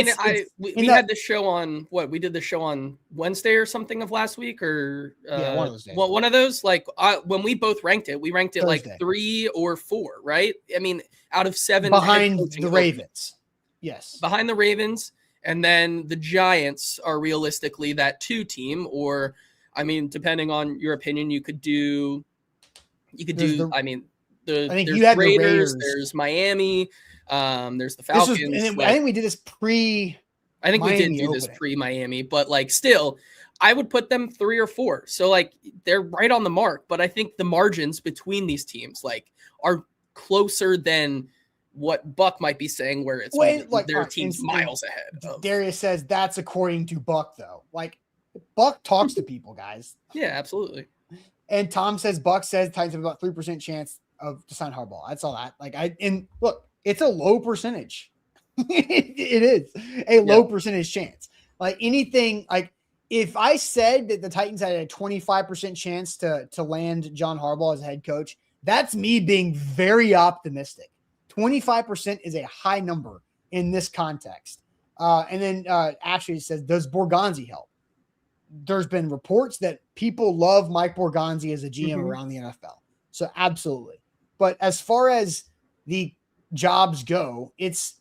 we had this show on we did the show on Wednesday or something of last week, or one of those days. One of those, like, when we both ranked it, we ranked it Thursday. Like 3 or 4, right? I mean, out of 7 behind the Ravens. Yes. Behind the Ravens. And then the Giants are realistically that 2 team, or, I mean, depending on your opinion, you could do, I think you had the Raiders, there's Miami, there's the Falcons. I think we did this pre-Miami, but, like, still, I would put them 3 or 4. So, like, they're right on the mark, but I think the margins between these teams, like, are closer than what Buck might be saying, where it's their team's miles ahead. Darius says that's according to Buck, though. Like, Buck talks to people, guys. Yeah, absolutely. And Tom says Buck says Titans have about 3% chance to sign Harbaugh. That's all that. Look, it's a low percentage. It is a low percentage chance. Like, anything, like, if I said that the Titans had a 25% chance to land John Harbaugh as a head coach, that's me being very optimistic. 25% is a high number in this context. And then Ashley says, does Borgonzi help? There's been reports that people love Mike Borgonzi as a GM around the NFL. So absolutely. But as far as the jobs go,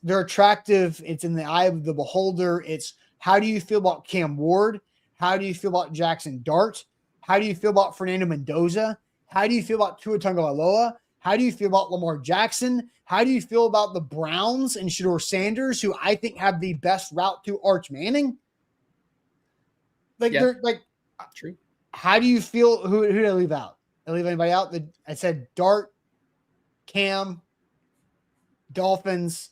they're attractive. It's in the eye of the beholder. It's, how do you feel about Cam Ward? How do you feel about Jackson Dart? How do you feel about Fernando Mendoza? How do you feel about Tua Tagovailoa? How do you feel about Lamar Jackson? How do you feel about the Browns and Shedeur Sanders, who I think have the best route to Arch Manning? They're like, true. How do you feel? Who did I leave out? Did I leave anybody out? I said Dart, Cam, Dolphins.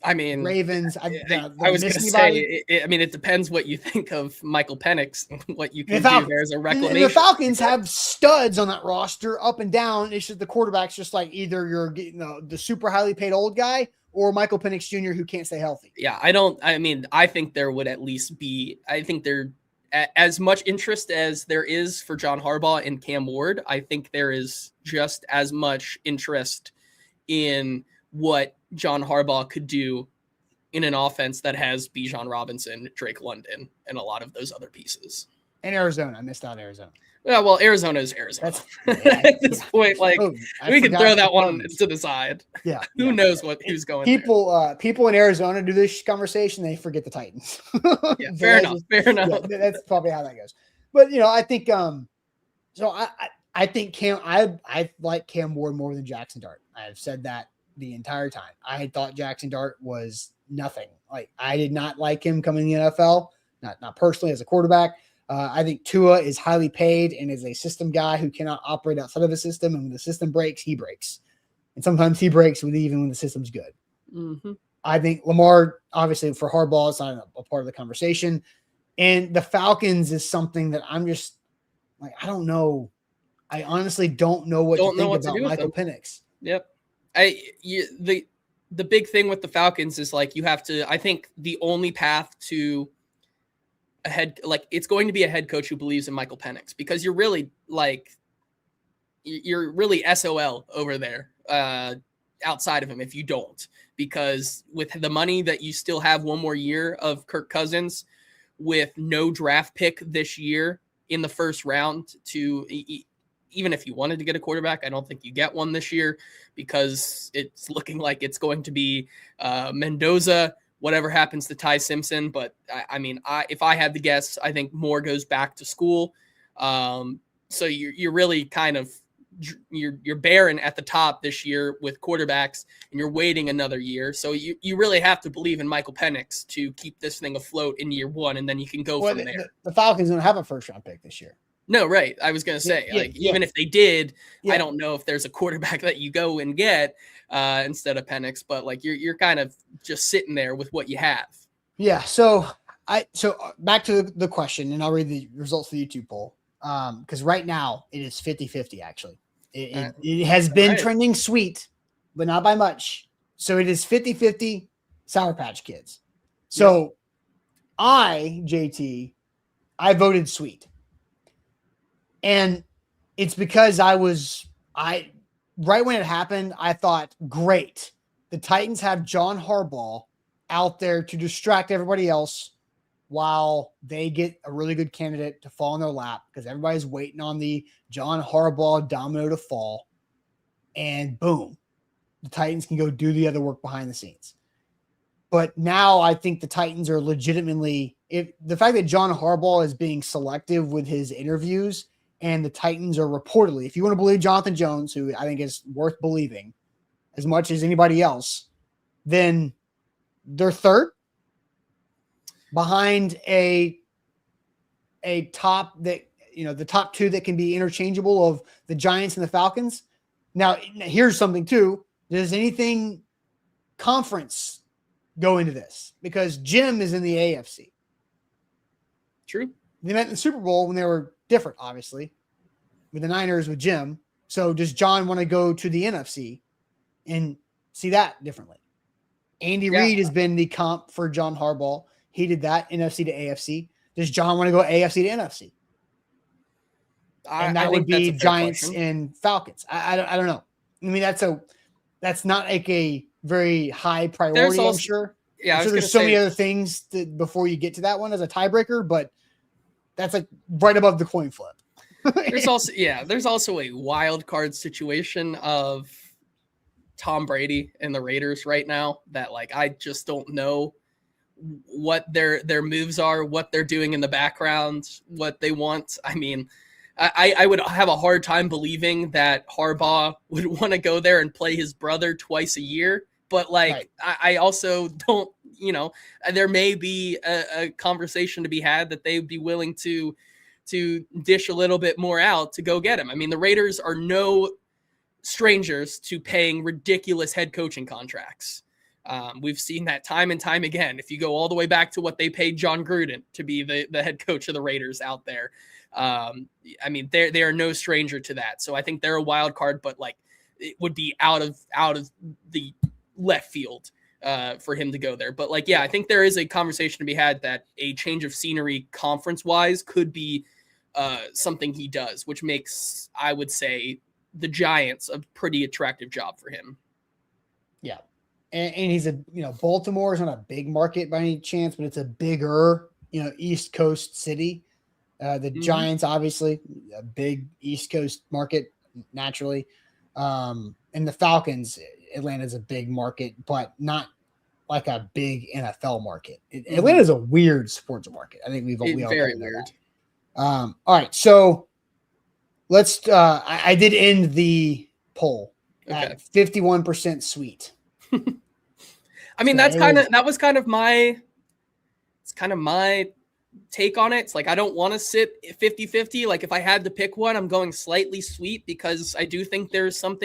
I mean, Ravens. I Did was going miss to anybody? say, I mean, it depends what you think of Michael Penix, what you The can do Falcons. there as a And reclamation. the Falcons have studs on that roster up and down. It's just the quarterback's just like either you're getting the super highly paid old guy or Michael Penix Jr. who can't stay healthy. Yeah, I think there would at least be, I think there, as much interest as there is for John Harbaugh and Cam Ward, I think there is just as much interest in what John Harbaugh could do in an offense that has Bijan Robinson, Drake London, and a lot of those other pieces. And Arizona. I missed out Arizona. Yeah, well, Arizona is Arizona. At this point, like, we can throw that one to the side. Yeah. Who knows who's going there. People in Arizona do this conversation, they forget the Titans. Yeah, fair enough. Yeah, that's probably how that goes. But I think I think I like Cam Ward more than Jackson Dart. I've said that the entire time. I had thought Jackson Dart was nothing. Like, I did not like him coming in the NFL, not personally as a quarterback. I think Tua is highly paid and is a system guy who cannot operate outside of a system. And when the system breaks, he breaks. And sometimes he breaks even when the system's good. Mm-hmm. I think Lamar, obviously for Harbaugh, is not a part of the conversation. And the Falcons is something that I'm just like, I don't know. I honestly don't know what to think about Michael Penix. Yep. The big thing with the Falcons is like, you have to, I think the only path to it's going to be a head coach who believes in Michael Penix, because you're really SOL over there outside of him if you don't, because with the money that you still have one more year of Kirk Cousins with no draft pick this year in the first round to even if you wanted to get a quarterback, I don't think you get one this year because it's looking like it's going to be Mendoza, whatever happens to Ty Simpson. But if I had to guess, I think Moore goes back to school. So you're really kind of, you're barren at the top this year with quarterbacks, and you're waiting another year. So you really have to believe in Michael Penix to keep this thing afloat in year one, and then you can go from there. The Falcons don't have a first round pick this year. No, right. I was going to say, even if they did, I don't know if there's a quarterback that you go and get instead of Penix, but like you're kind of just sitting there with what you have. Yeah. So back to the question, and I'll read the results of the YouTube poll. Because right now it is 50-50 actually. It has been trending sweet, but not by much. So it is 50-50 Sour Patch Kids. So I voted sweet. And it's because right when it happened, I thought, great. The Titans have John Harbaugh out there to distract everybody else while they get a really good candidate to fall in their lap, because everybody's waiting on the John Harbaugh domino to fall. And boom, the Titans can go do the other work behind the scenes. But now I think the Titans are legitimately, the fact that John Harbaugh is being selective with his interviews, and the Titans are reportedly, if you want to believe Jonathan Jones, who I think is worth believing as much as anybody else, then they're third behind a top that, the top two that can be interchangeable of the Giants and the Falcons. Now, here's something too. Does anything conference go into this? Because Jim is in the AFC. True. They met in the Super Bowl when they were different, obviously, with the Niners with Jim. So does John want to go to the NFC and see that differently? Andy Reid has been the comp for John Harbaugh. He did that, NFC to AFC. Does John want to go AFC to NFC? And that would be Giants and Falcons. I don't know. I mean, that's not like a very high priority, I'm sure. Yeah, so there's so many other things before you get to that one as a tiebreaker, but that's like right above the coin flip. There's also a wild card situation of Tom Brady and the Raiders right now that, like, I just don't know what their moves are, what they're doing in the background, what they want. I mean, I would have a hard time believing that Harbaugh would want to go there and play his brother twice a year. But I also don't, there may be a conversation to be had that they would be willing to dish a little bit more out to go get him. I mean, the Raiders are no strangers to paying ridiculous head coaching contracts. We've seen that time and time again. If you go all the way back to what they paid John Gruden to be the head coach of the Raiders out there, I mean, they are no stranger to that. So I think they're a wild card, but like it would be out of the left field for him to go there. But like, yeah, I think there is a conversation to be had that a change of scenery conference wise could be something he does, which makes, I would say, the Giants a pretty attractive job for him. Yeah. And he's Baltimore is not a big market by any chance, but it's a bigger, East Coast city. The Giants, obviously, a big East Coast market naturally. And the Falcons, Atlanta's a big market, but not like a big NFL market. Atlanta's a weird sports market. I think we all very weird. All right, so let's. I did end the poll at 51% sweet. I mean, that was kind of my take on it. It's like, I don't want to sit 50-50. Like if I had to pick one, I'm going slightly sweet because I do think there's some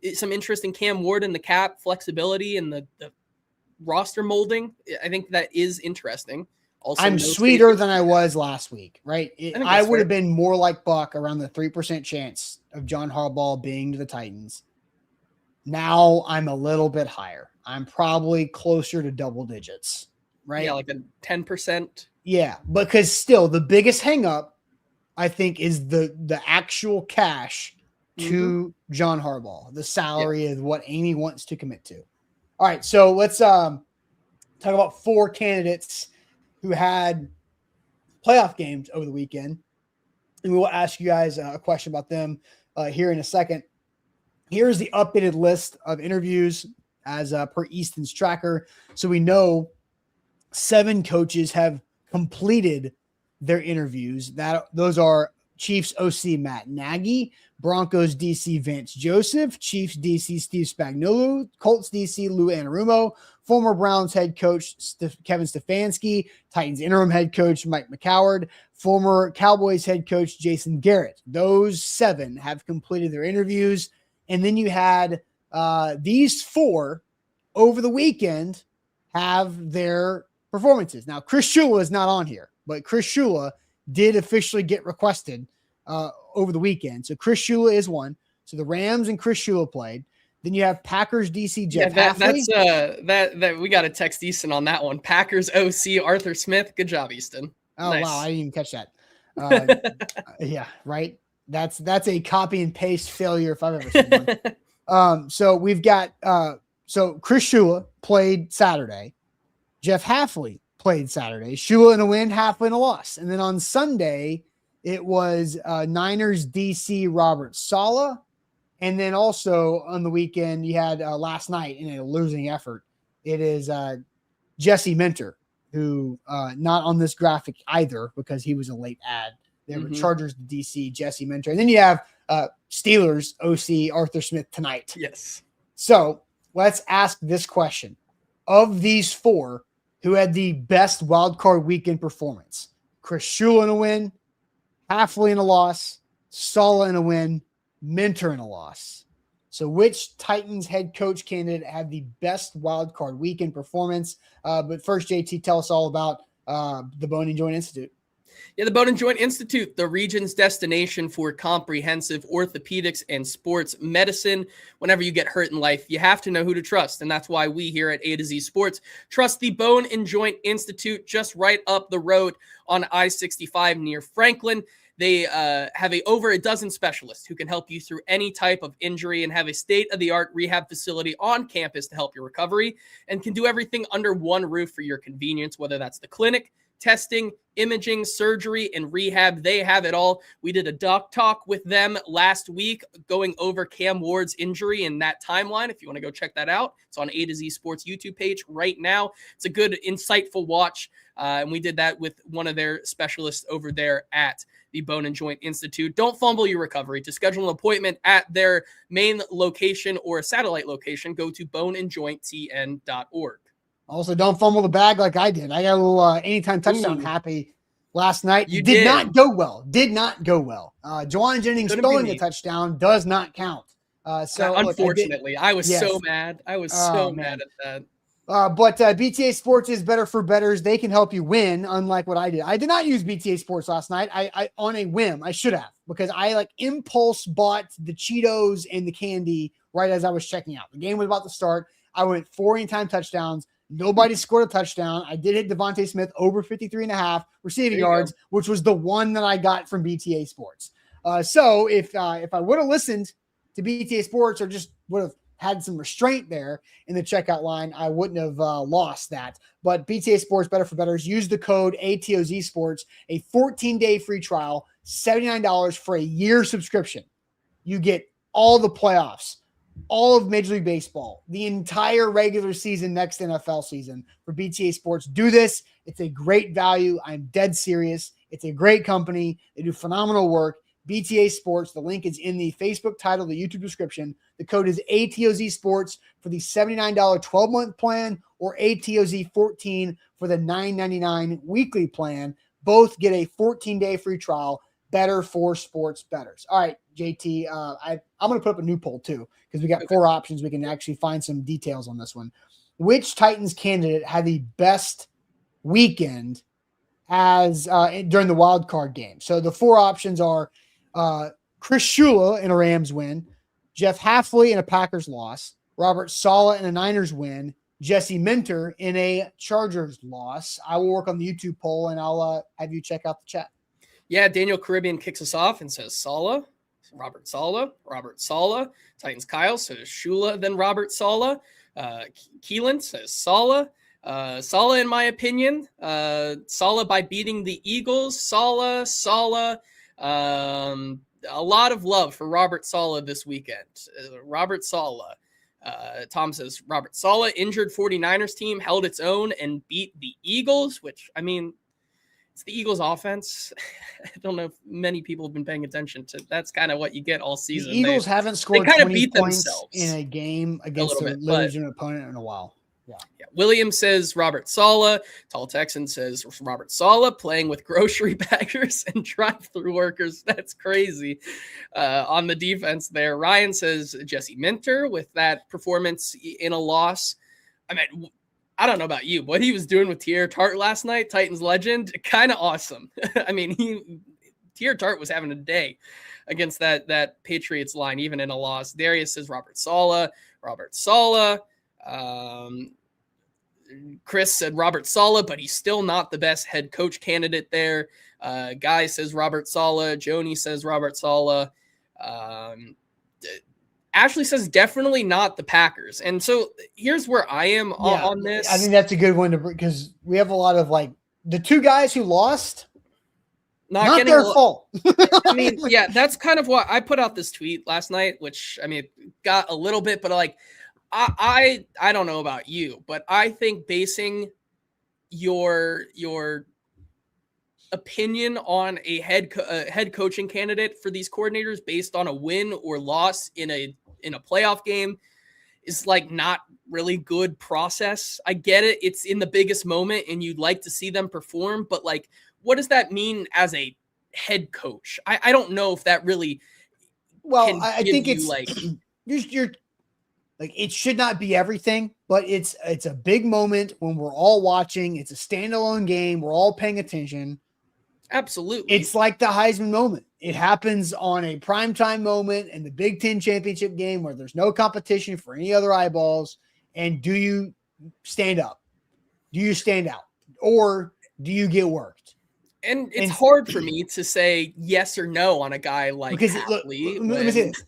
interest in Cam Ward and the cap flexibility and the roster molding. I think that is interesting. Also, I'm sweeter than I was last week, right? I would have been more like Buck, around the 3% chance of John Harbaugh being to the Titans. Now I'm a little bit higher. I'm probably closer to double digits, right? Yeah, like a 10%. Yeah, because still the biggest hang up, I think, is the actual cash to John Harbaugh, the salary is what Amy wants to commit to. All right, so let's talk about 4 candidates who had playoff games over the weekend, and we will ask you guys a question about them here in a second. Here's the updated list of interviews as per Easton's tracker. So we know 7 coaches have completed their interviews. Those are Chiefs OC Matt Nagy, Broncos DC Vance Joseph, Chiefs DC Steve Spagnuolo, Colts DC Lou Anarumo, former Browns head coach Kevin Stefanski, Titans interim head coach Mike McCoward, former Cowboys head coach Jason Garrett. Those 7 have completed their interviews. And then you had these 4 over the weekend have their performances. Now, Chris Shula is not on here, but Chris Shula did officially get requested over the weekend. So Chris Shula is one. So the Rams and Chris Shula played. Then you have Packers DC Jeff Hafley. That we got to text Easton on that one. Packers OC Arthur Smith. Good job, Easton. Oh, nice. Wow. I didn't even catch that. Yeah, right. That's a copy and paste failure if I've ever seen one. So we've got so Chris Shula played Saturday. Jeff Hafley played Saturday. Shula in a win, Hafley in a loss. And then on Sunday, it was Niners DC Robert Saleh. And then also on the weekend, you had last night in a losing effort, it is Jesse Minter, who not on this graphic either because he was a late ad. They were Chargers to DC, Jesse Minter. And then you have Steelers OC Arthur Smith tonight. Yes. So let's ask this question. Of these 4, who had the best wildcard weekend performance? Chris Shula in a win, Hafley in a loss, Saleh in a win, Minter in a loss. So which Titans head coach candidate had the best wildcard weekend performance? But first, JT, tell us all about the Bone and Joint Institute. Yeah, the Bone and Joint Institute, the region's destination for comprehensive orthopedics and sports medicine. Whenever you get hurt in life, you have to know who to trust. And that's why we here at AtoZSports trust the Bone and Joint Institute just right up the road on I-65 near Franklin. They have over a dozen specialists who can help you through any type of injury and have a state-of-the-art rehab facility on campus to help your recovery and can do everything under one roof for your convenience, whether that's the clinic, testing, imaging, surgery, and rehab. They have it all. We did a doc talk with them last week going over Cam Ward's injury in that timeline. If you want to go check that out, it's on AtoZSports YouTube page right now. It's a good, insightful watch. And we did that with one of their specialists over there at the Bone and Joint Institute. Don't fumble your recovery. To schedule an appointment at their main location or a satellite location, go to boneandjointtn.org. Also, don't fumble the bag like I did. I got a little anytime touchdown happy last night. You did not go well. Juwan Jennings throwing a touchdown does not count. So unfortunately, I was so mad. I was so mad at that. But BTA Sports is better for bettors. They can help you win, unlike what I did. I did not use BTA Sports last night. I on a whim. I should have, because I like impulse bought the Cheetos and the candy right as I was checking out. The game was about to start. I went 4 anytime touchdowns. Nobody scored a touchdown. I did hit Devontae Smith over 53.5 receiving yards, which was the one that I got from BTA Sports. So if I would have listened to BTA Sports, or just would have had some restraint there in the checkout line, I wouldn't have lost that. But BTA Sports, better for bettors. Use the code AtoZSports, a 14-day free trial, $79 for a year subscription. You get all the playoffs, all of Major League Baseball, the entire regular season, next NFL season for BTA Sports. Do this. It's a great value. I'm dead serious. It's a great company. They do phenomenal work. BTA Sports. The link is in the Facebook title, the YouTube description. The code is ATOZ Sports for the $79 12-month plan, or ATOZ14 for the $9.99 weekly plan. Both get a 14-day free trial. Better for sports bettors. All right, JT, I'm going to put up a new poll too, because we got 4 options. We can actually find some details on this one. Which Titans candidate had the best weekend as during the wild card game? So the 4 options are Chris Shula in a Rams win, Jeff Hafley in a Packers loss, Robert Saleh in a Niners win, Jesse Minter in a Chargers loss. I will work on the YouTube poll, and I'll have you check out the chat. Yeah, Daniel Caribbean kicks us off and says Saleh, Robert Saleh. Titans Kyle says Shula, then Robert Saleh. Keelan says Saleh. Saleh, in my opinion. Saleh by beating the Eagles. Saleh. A lot of love for Robert Saleh this weekend. Robert Saleh. Tom says Robert Saleh, injured 49ers team, held its own and beat the Eagles, which, I mean, it's the Eagles offense. I don't know if many people have been paying attention to. That's kind of what you get all season. The Eagles haven't scored 20 points in a game against a legitimate opponent in a while. Yeah. William says Robert Saleh. Tall Texan says Robert Saleh playing with grocery baggers and drive-through workers. That's crazy. On the defense there, Ryan says Jesse Minter with that performance in a loss. I mean, I don't know about you. What he was doing with Tier Tart last night, Titans legend, kind of awesome. I mean, Tier Tart was having a day against that Patriots line, even in a loss. Darius says Robert Saleh. Chris said Robert Saleh, but he's still not the best head coach candidate there. Guy says Robert Saleh. Joni says Robert Saleh. Ashley says definitely not the Packers. And so here's where I am on this. I think that's a good one because we have a lot of like the 2 guys who lost. Not their fault. I mean, yeah, that's kind of what I put out this tweet last night, which I mean, got a little bit, but like, I don't know about you, but I think basing your opinion on a head coaching candidate for these coordinators based on a win or loss in a playoff game is like not really good process. I get it. It's in the biggest moment and you'd like to see them perform, but like, what does that mean as a head coach? I don't know if that really, I think it's like, you're like, it should not be everything, but it's a big moment when we're all watching. It's a standalone game. We're all paying attention. Absolutely. It's like the Heisman moment. It happens on a primetime moment in the Big Ten championship game where there's no competition for any other eyeballs. And do you stand up? Do you stand out? Or do you get worked? And it's hard for me to say yes or no on a guy like Hatley. Let me say this.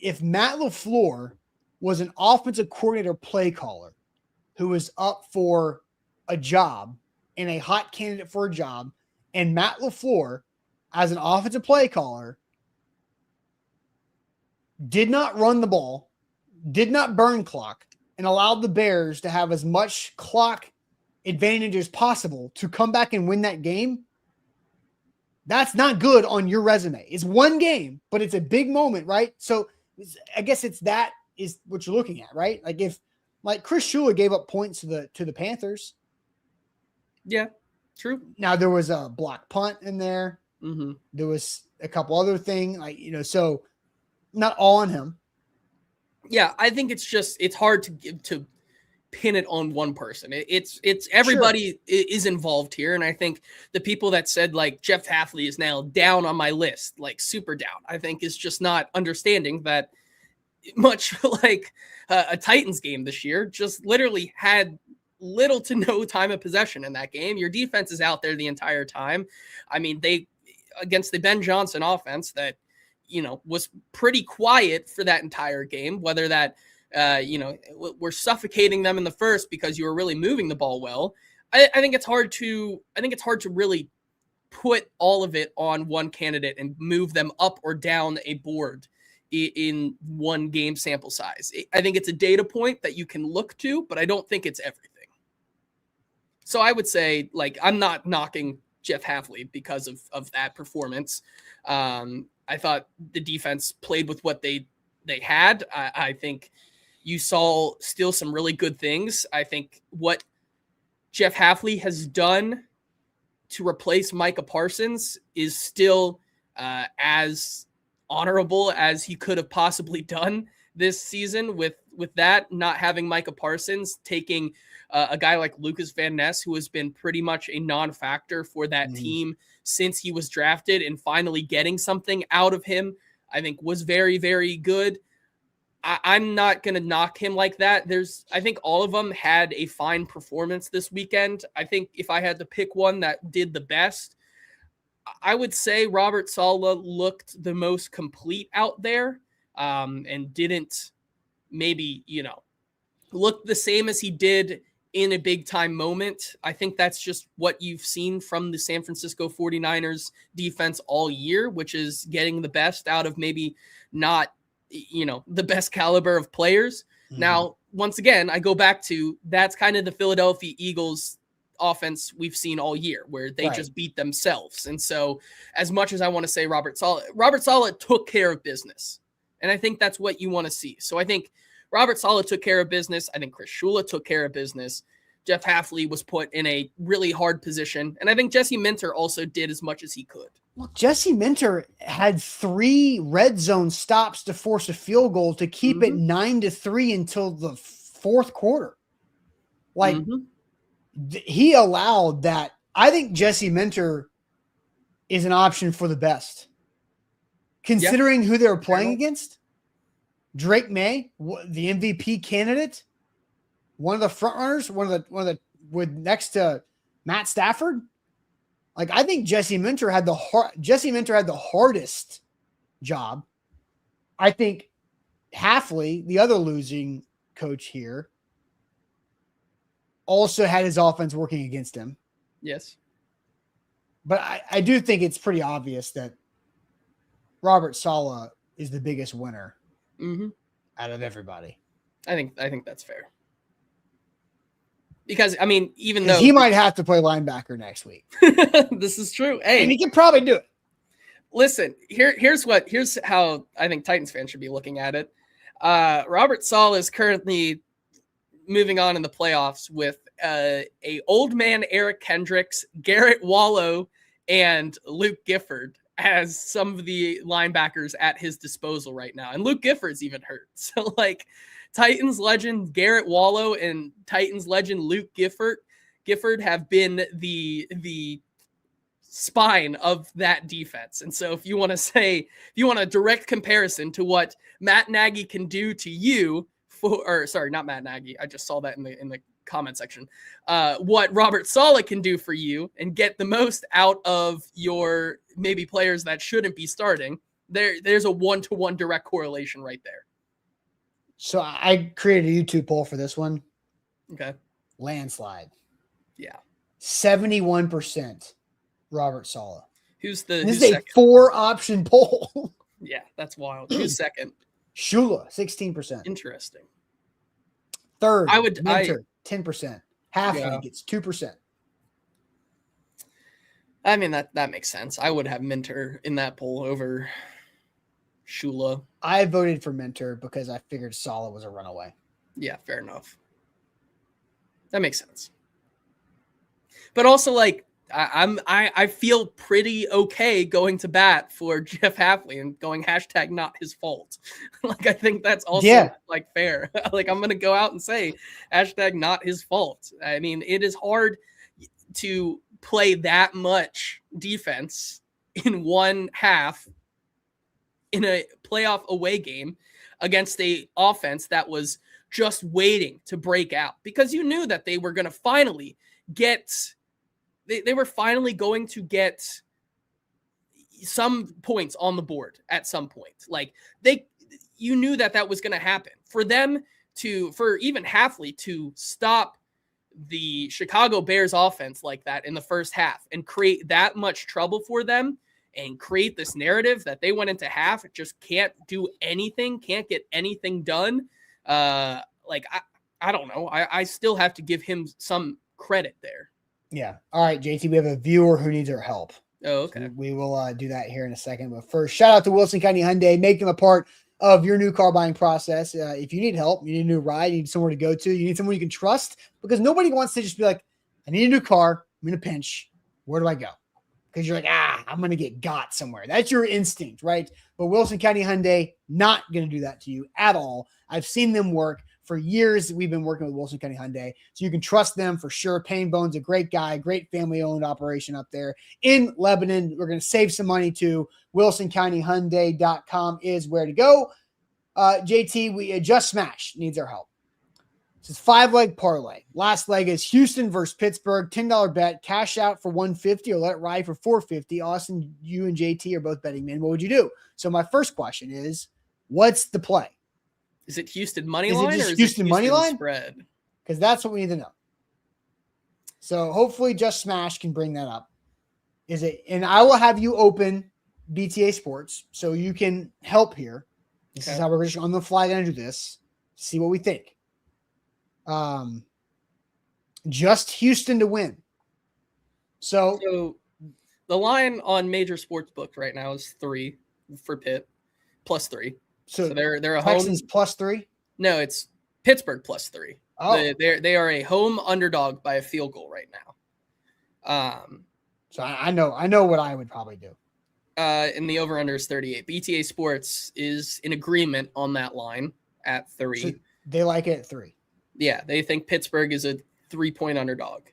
If Matt LaFleur was an offensive coordinator play caller who was up for a job and a hot candidate for a job, and Matt LaFleur as an offensive play caller did not run the ball, did not burn clock, and allowed the Bears to have as much clock advantage as possible to come back and win that game, that's not good on your resume. It's one game, but it's a big moment, right? So I guess that is what you're looking at, right? Like if like Chris Shula gave up points to the Panthers. Yeah, true. Now there was a block punt in there. Mm-hmm. There was a couple other things, like, so not all on him. Yeah, I think it's hard to pin it on one person. It's everybody is involved here. And I think the people that said like Jeff Hafley is now down on my list, like super down, I think is just not understanding that, much like a Titans game this year, just literally had little to no time of possession in that game. Your defense is out there the entire time. I mean, they against the Ben Johnson offense that, was pretty quiet for that entire game, whether that, we're suffocating them in the first because you were really moving the ball well. I think it's hard to really put all of it on one candidate and move them up or down a board in one game sample size. I think it's a data point that you can look to, but I don't think it's everything. So I would say, like, I'm not knocking Jeff Hafley because of that performance. I thought the defense played with what they had. I think you saw still some really good things. I think what Jeff Hafley has done to replace Micah Parsons is still as honorable as he could have possibly done this season with that, not having Micah Parsons, taking a guy like Lucas Van Ness, who has been pretty much a non-factor for that team since he was drafted, and finally getting something out of him, I think was very, very good. I'm not going to knock him like that. I think all of them had a fine performance this weekend. I think if I had to pick one that did the best, I would say Robert Saleh looked the most complete out there, and didn't maybe, look the same as he did in a big time moment. I think that's just what you've seen from the San Francisco 49ers defense all year, which is getting the best out of maybe not, the best caliber of players. Now, once again, I go back to that's kind of the Philadelphia Eagles offense we've seen all year, where they just beat themselves. And so as much as I want to say Robert Saleh took care of business. And I think that's what you want to see. So I think Robert Saleh took care of business. I think Chris Shula took care of business. Jeff Hafley was put in a really hard position. And I think Jesse Minter also did as much as he could. Look, Jesse Minter had 3 red zone stops to force a field goal to keep it 9-3 until the fourth quarter. Like, he allowed that. I think Jesse Minter is an option for the best, considering who they were playing against. Drake May, the MVP candidate, one of the front runners, one of the with next to Matt Stafford. Like, I think Jesse Minter had the hardest job. I think Hafley, the other losing coach here, also had his offense working against him. Yes. But I do think it's pretty obvious that Robert Saleh is the biggest winner out of everybody. I think that's fair. Because, I mean, even though he might have to play linebacker next week. This is true. Hey, and he can probably do it. Listen, here's how I think Titans fans should be looking at it. Robert Saleh is currently moving on in the playoffs with a old man Eric Kendricks, Garrett Wallow, and Luke Gifford as some of the linebackers at his disposal right now. And Luke Gifford's even hurt. So, like, Titans legend Garrett Wallow and Titans legend Luke Gifford have been the spine of that defense. And so if you want a direct comparison to what Matt Nagy can do to you not Matt Nagy, I just saw that in the comment section, what Robert Saleh can do for you and get the most out of your maybe players that shouldn't be starting, there's a 1-to-1 direct correlation right there. So I created a YouTube poll for this one. Okay. Landslide. Yeah. 71% Robert Saleh. Who's this is second? A 4-option poll. Yeah, that's wild. Who's second? Shula, 16%. Interesting. Third, Minter, 10%. Hafley gets 2%. I mean, that makes sense. I would have Minter in that poll over Shula. I voted for Minter because I figured Saleh was a runaway. Yeah, fair enough. That makes sense. But also, like, I feel pretty okay going to bat for Jeff Hafley and going hashtag not his fault. Like, I think that's also like fair. Like, I'm going to go out and say hashtag not his fault. I mean, it is hard to play that much defense in one half in a playoff away game against a offense that was just waiting to break out, because you knew that they were going to finally get they were finally going to get some points on the board at some point. Like, you knew that was going to happen. For even Hafley to stop the Chicago Bears offense like that in the first half and create that much trouble for them and create this narrative that they went into half, just can't do anything, can't get anything done. I don't know. I still have to give him some credit there. Yeah. All right, JT, we have a viewer who needs our help. Oh, okay. So we will do that here in a second. But first, shout out to Wilson County Hyundai. Make them a part of your new car buying process. If you need help, you need a new ride, you need somewhere to go to, you need someone you can trust, because nobody wants to just be like, I need a new car, I'm in a pinch, where do I go? Because you're like, I'm going to get somewhere. That's your instinct, right? But Wilson County Hyundai, not going to do that to you at all. I've seen them work. For years, we've been working with Wilson County Hyundai, so you can trust them for sure. Payne Bone's a great guy, great family-owned operation up there in Lebanon. We're going to save some money too. WilsonCountyHyundai.com is where to go. JT, we Just Smash needs our help. This is 5-leg parlay. Last leg is Houston versus Pittsburgh. $10 bet. Cash out for $150 or let it ride for $450. Austin, you and JT are both betting men. What would you do? So my first question is, what's the play? Is it Houston money line or is it Houston money line spread? Because that's what we need to know. So hopefully Just Smash can bring that up. Is it? And I will have you open BTA Sports so you can help here. This is how we're just on the fly going to do this. See what we think. Just Houston to win. So the line on major sports book right now is 3 for Pitt, +3. So they're a Texans home +3. No, it's Pittsburgh +3. Oh, they are a home underdog by a field goal right now. So I know what I would probably do. And the over under is 38. BTA Sports is in agreement on that line at 3. So they like it at 3. Yeah, they think Pittsburgh is a 3-point underdog.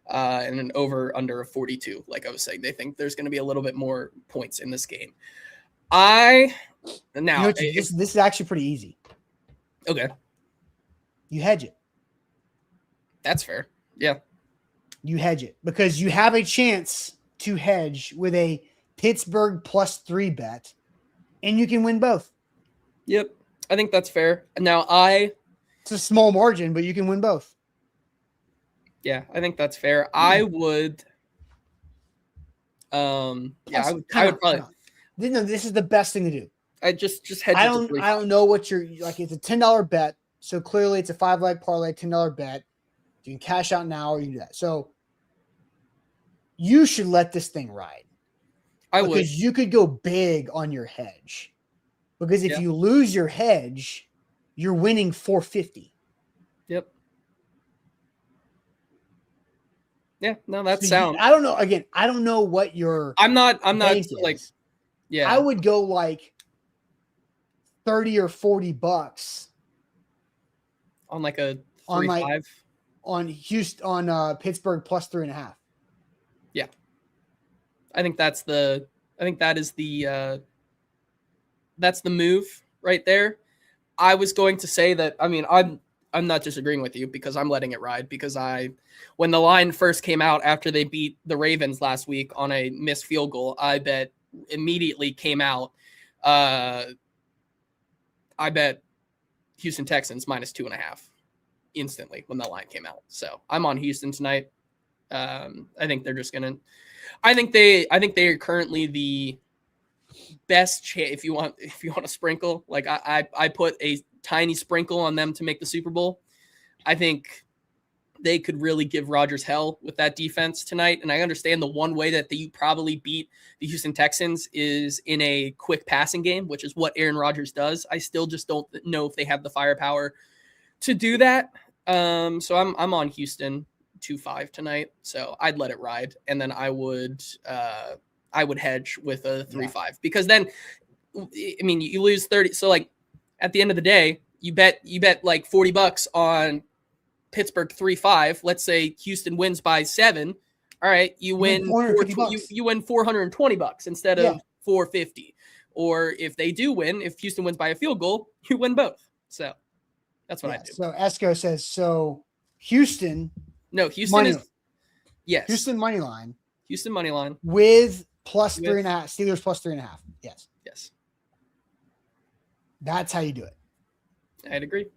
And an over under of 42. Like I was saying, they think there's going to be a little bit more points in this game. This is actually pretty easy. Okay. You hedge it. That's fair. Yeah. You hedge it because you have a chance to hedge with a Pittsburgh +3 bet, and you can win both. Yep. I think that's fair. Now it's a small margin, but you can win both. Yeah, I think that's fair. I would I would probably. No, this is the best thing to do. I just hedge. I don't know what you're like. It's a $10 bet, so clearly it's a 5-leg parlay, $10 bet. You can cash out now, or you can do that. So you should let this thing ride. Because you could go big on your hedge. Because if you lose your hedge, you're winning $450. Yep. Yeah, no, that's sound. I don't know. Again, I don't know what your I'm not like is. I would go like $30 or $40 on like a 3-5 on Houston on Pittsburgh +3.5. Yeah. I think that is that's the move right there. I was going to say that, I mean, I'm not disagreeing with you because I'm letting it ride because when the line first came out after they beat the Ravens last week on a missed field goal, I bet immediately came out. I bet Houston Texans -2.5 instantly when the line came out. So I'm on Houston tonight. I think they're just going to, I think they are currently the best if you want to sprinkle, like I put a tiny sprinkle on them to make the Super Bowl. I think they could really give Rodgers hell with that defense tonight. And I understand the one way that you probably beat the Houston Texans is in a quick passing game, which is what Aaron Rodgers does. I still just don't know if they have the firepower to do that. So I'm on Houston, 2.5 tonight. So I'd let it ride. And then I would hedge with a 3.5 because then, I mean, you lose 30. So like at the end of the day, you bet like $40 on Pittsburgh 3.5. Let's say Houston wins by 7. All right, you win you win $420 instead of $450. Or if they do win, if Houston wins by a field goal, you win both. So that's what I do. So Esco says so. Houston. No, Houston is yes. Houston money line. Houston money line with plus 3.5. Steelers plus 3.5. Yes. Yes. That's how you do it. I'd agree.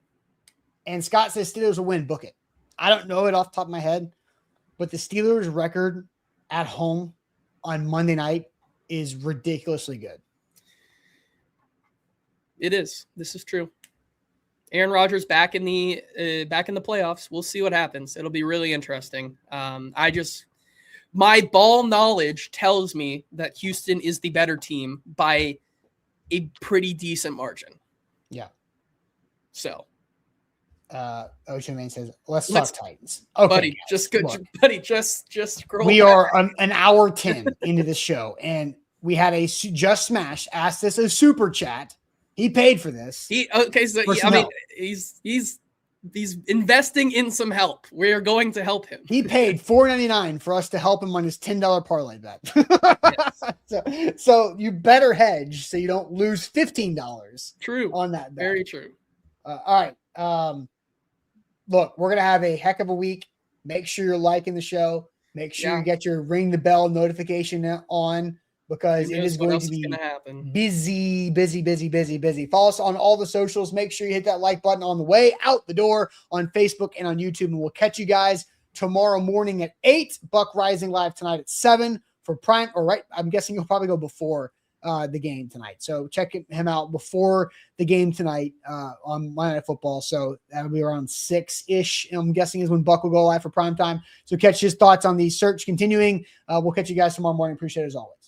And Scott says Steelers will win. Book it. I don't know it off the top of my head, but the Steelers record at home on Monday night is ridiculously good. It is. This is true. Aaron Rodgers back in the playoffs. We'll see what happens. It'll be really interesting. My ball knowledge tells me that Houston is the better team by a pretty decent margin. Yeah. So, Ocean Man says, let's talk Titans. Okay, buddy, just good. Buddy, just scroll. We are an hour 10 into the show, and we had a Just Smash asked us a super chat. He paid for this. He's investing in some help. We are going to help him. He paid $4.99 for us to help him on his $10 parlay bet. Yes. So you better hedge so you don't lose $15. True. On that bet. Very true. All right. Look, we're gonna have a heck of a week. Make sure you're liking the show. Make sure you get your ring the bell notification on, because it is going to be busy. Follow us on all the socials. Make sure you hit that like button on the way out the door on Facebook and on YouTube. And we'll catch you guys tomorrow morning at 8. Buck Rising live tonight at 7 for prime. Or right, I'm guessing you'll probably go before the game tonight. So check him out before the game tonight on Monday Night Football. So that'll be around 6-ish. I'm guessing is when Buck will go live for prime time. So catch his thoughts on the search continuing. We'll catch you guys tomorrow morning. Appreciate it as always.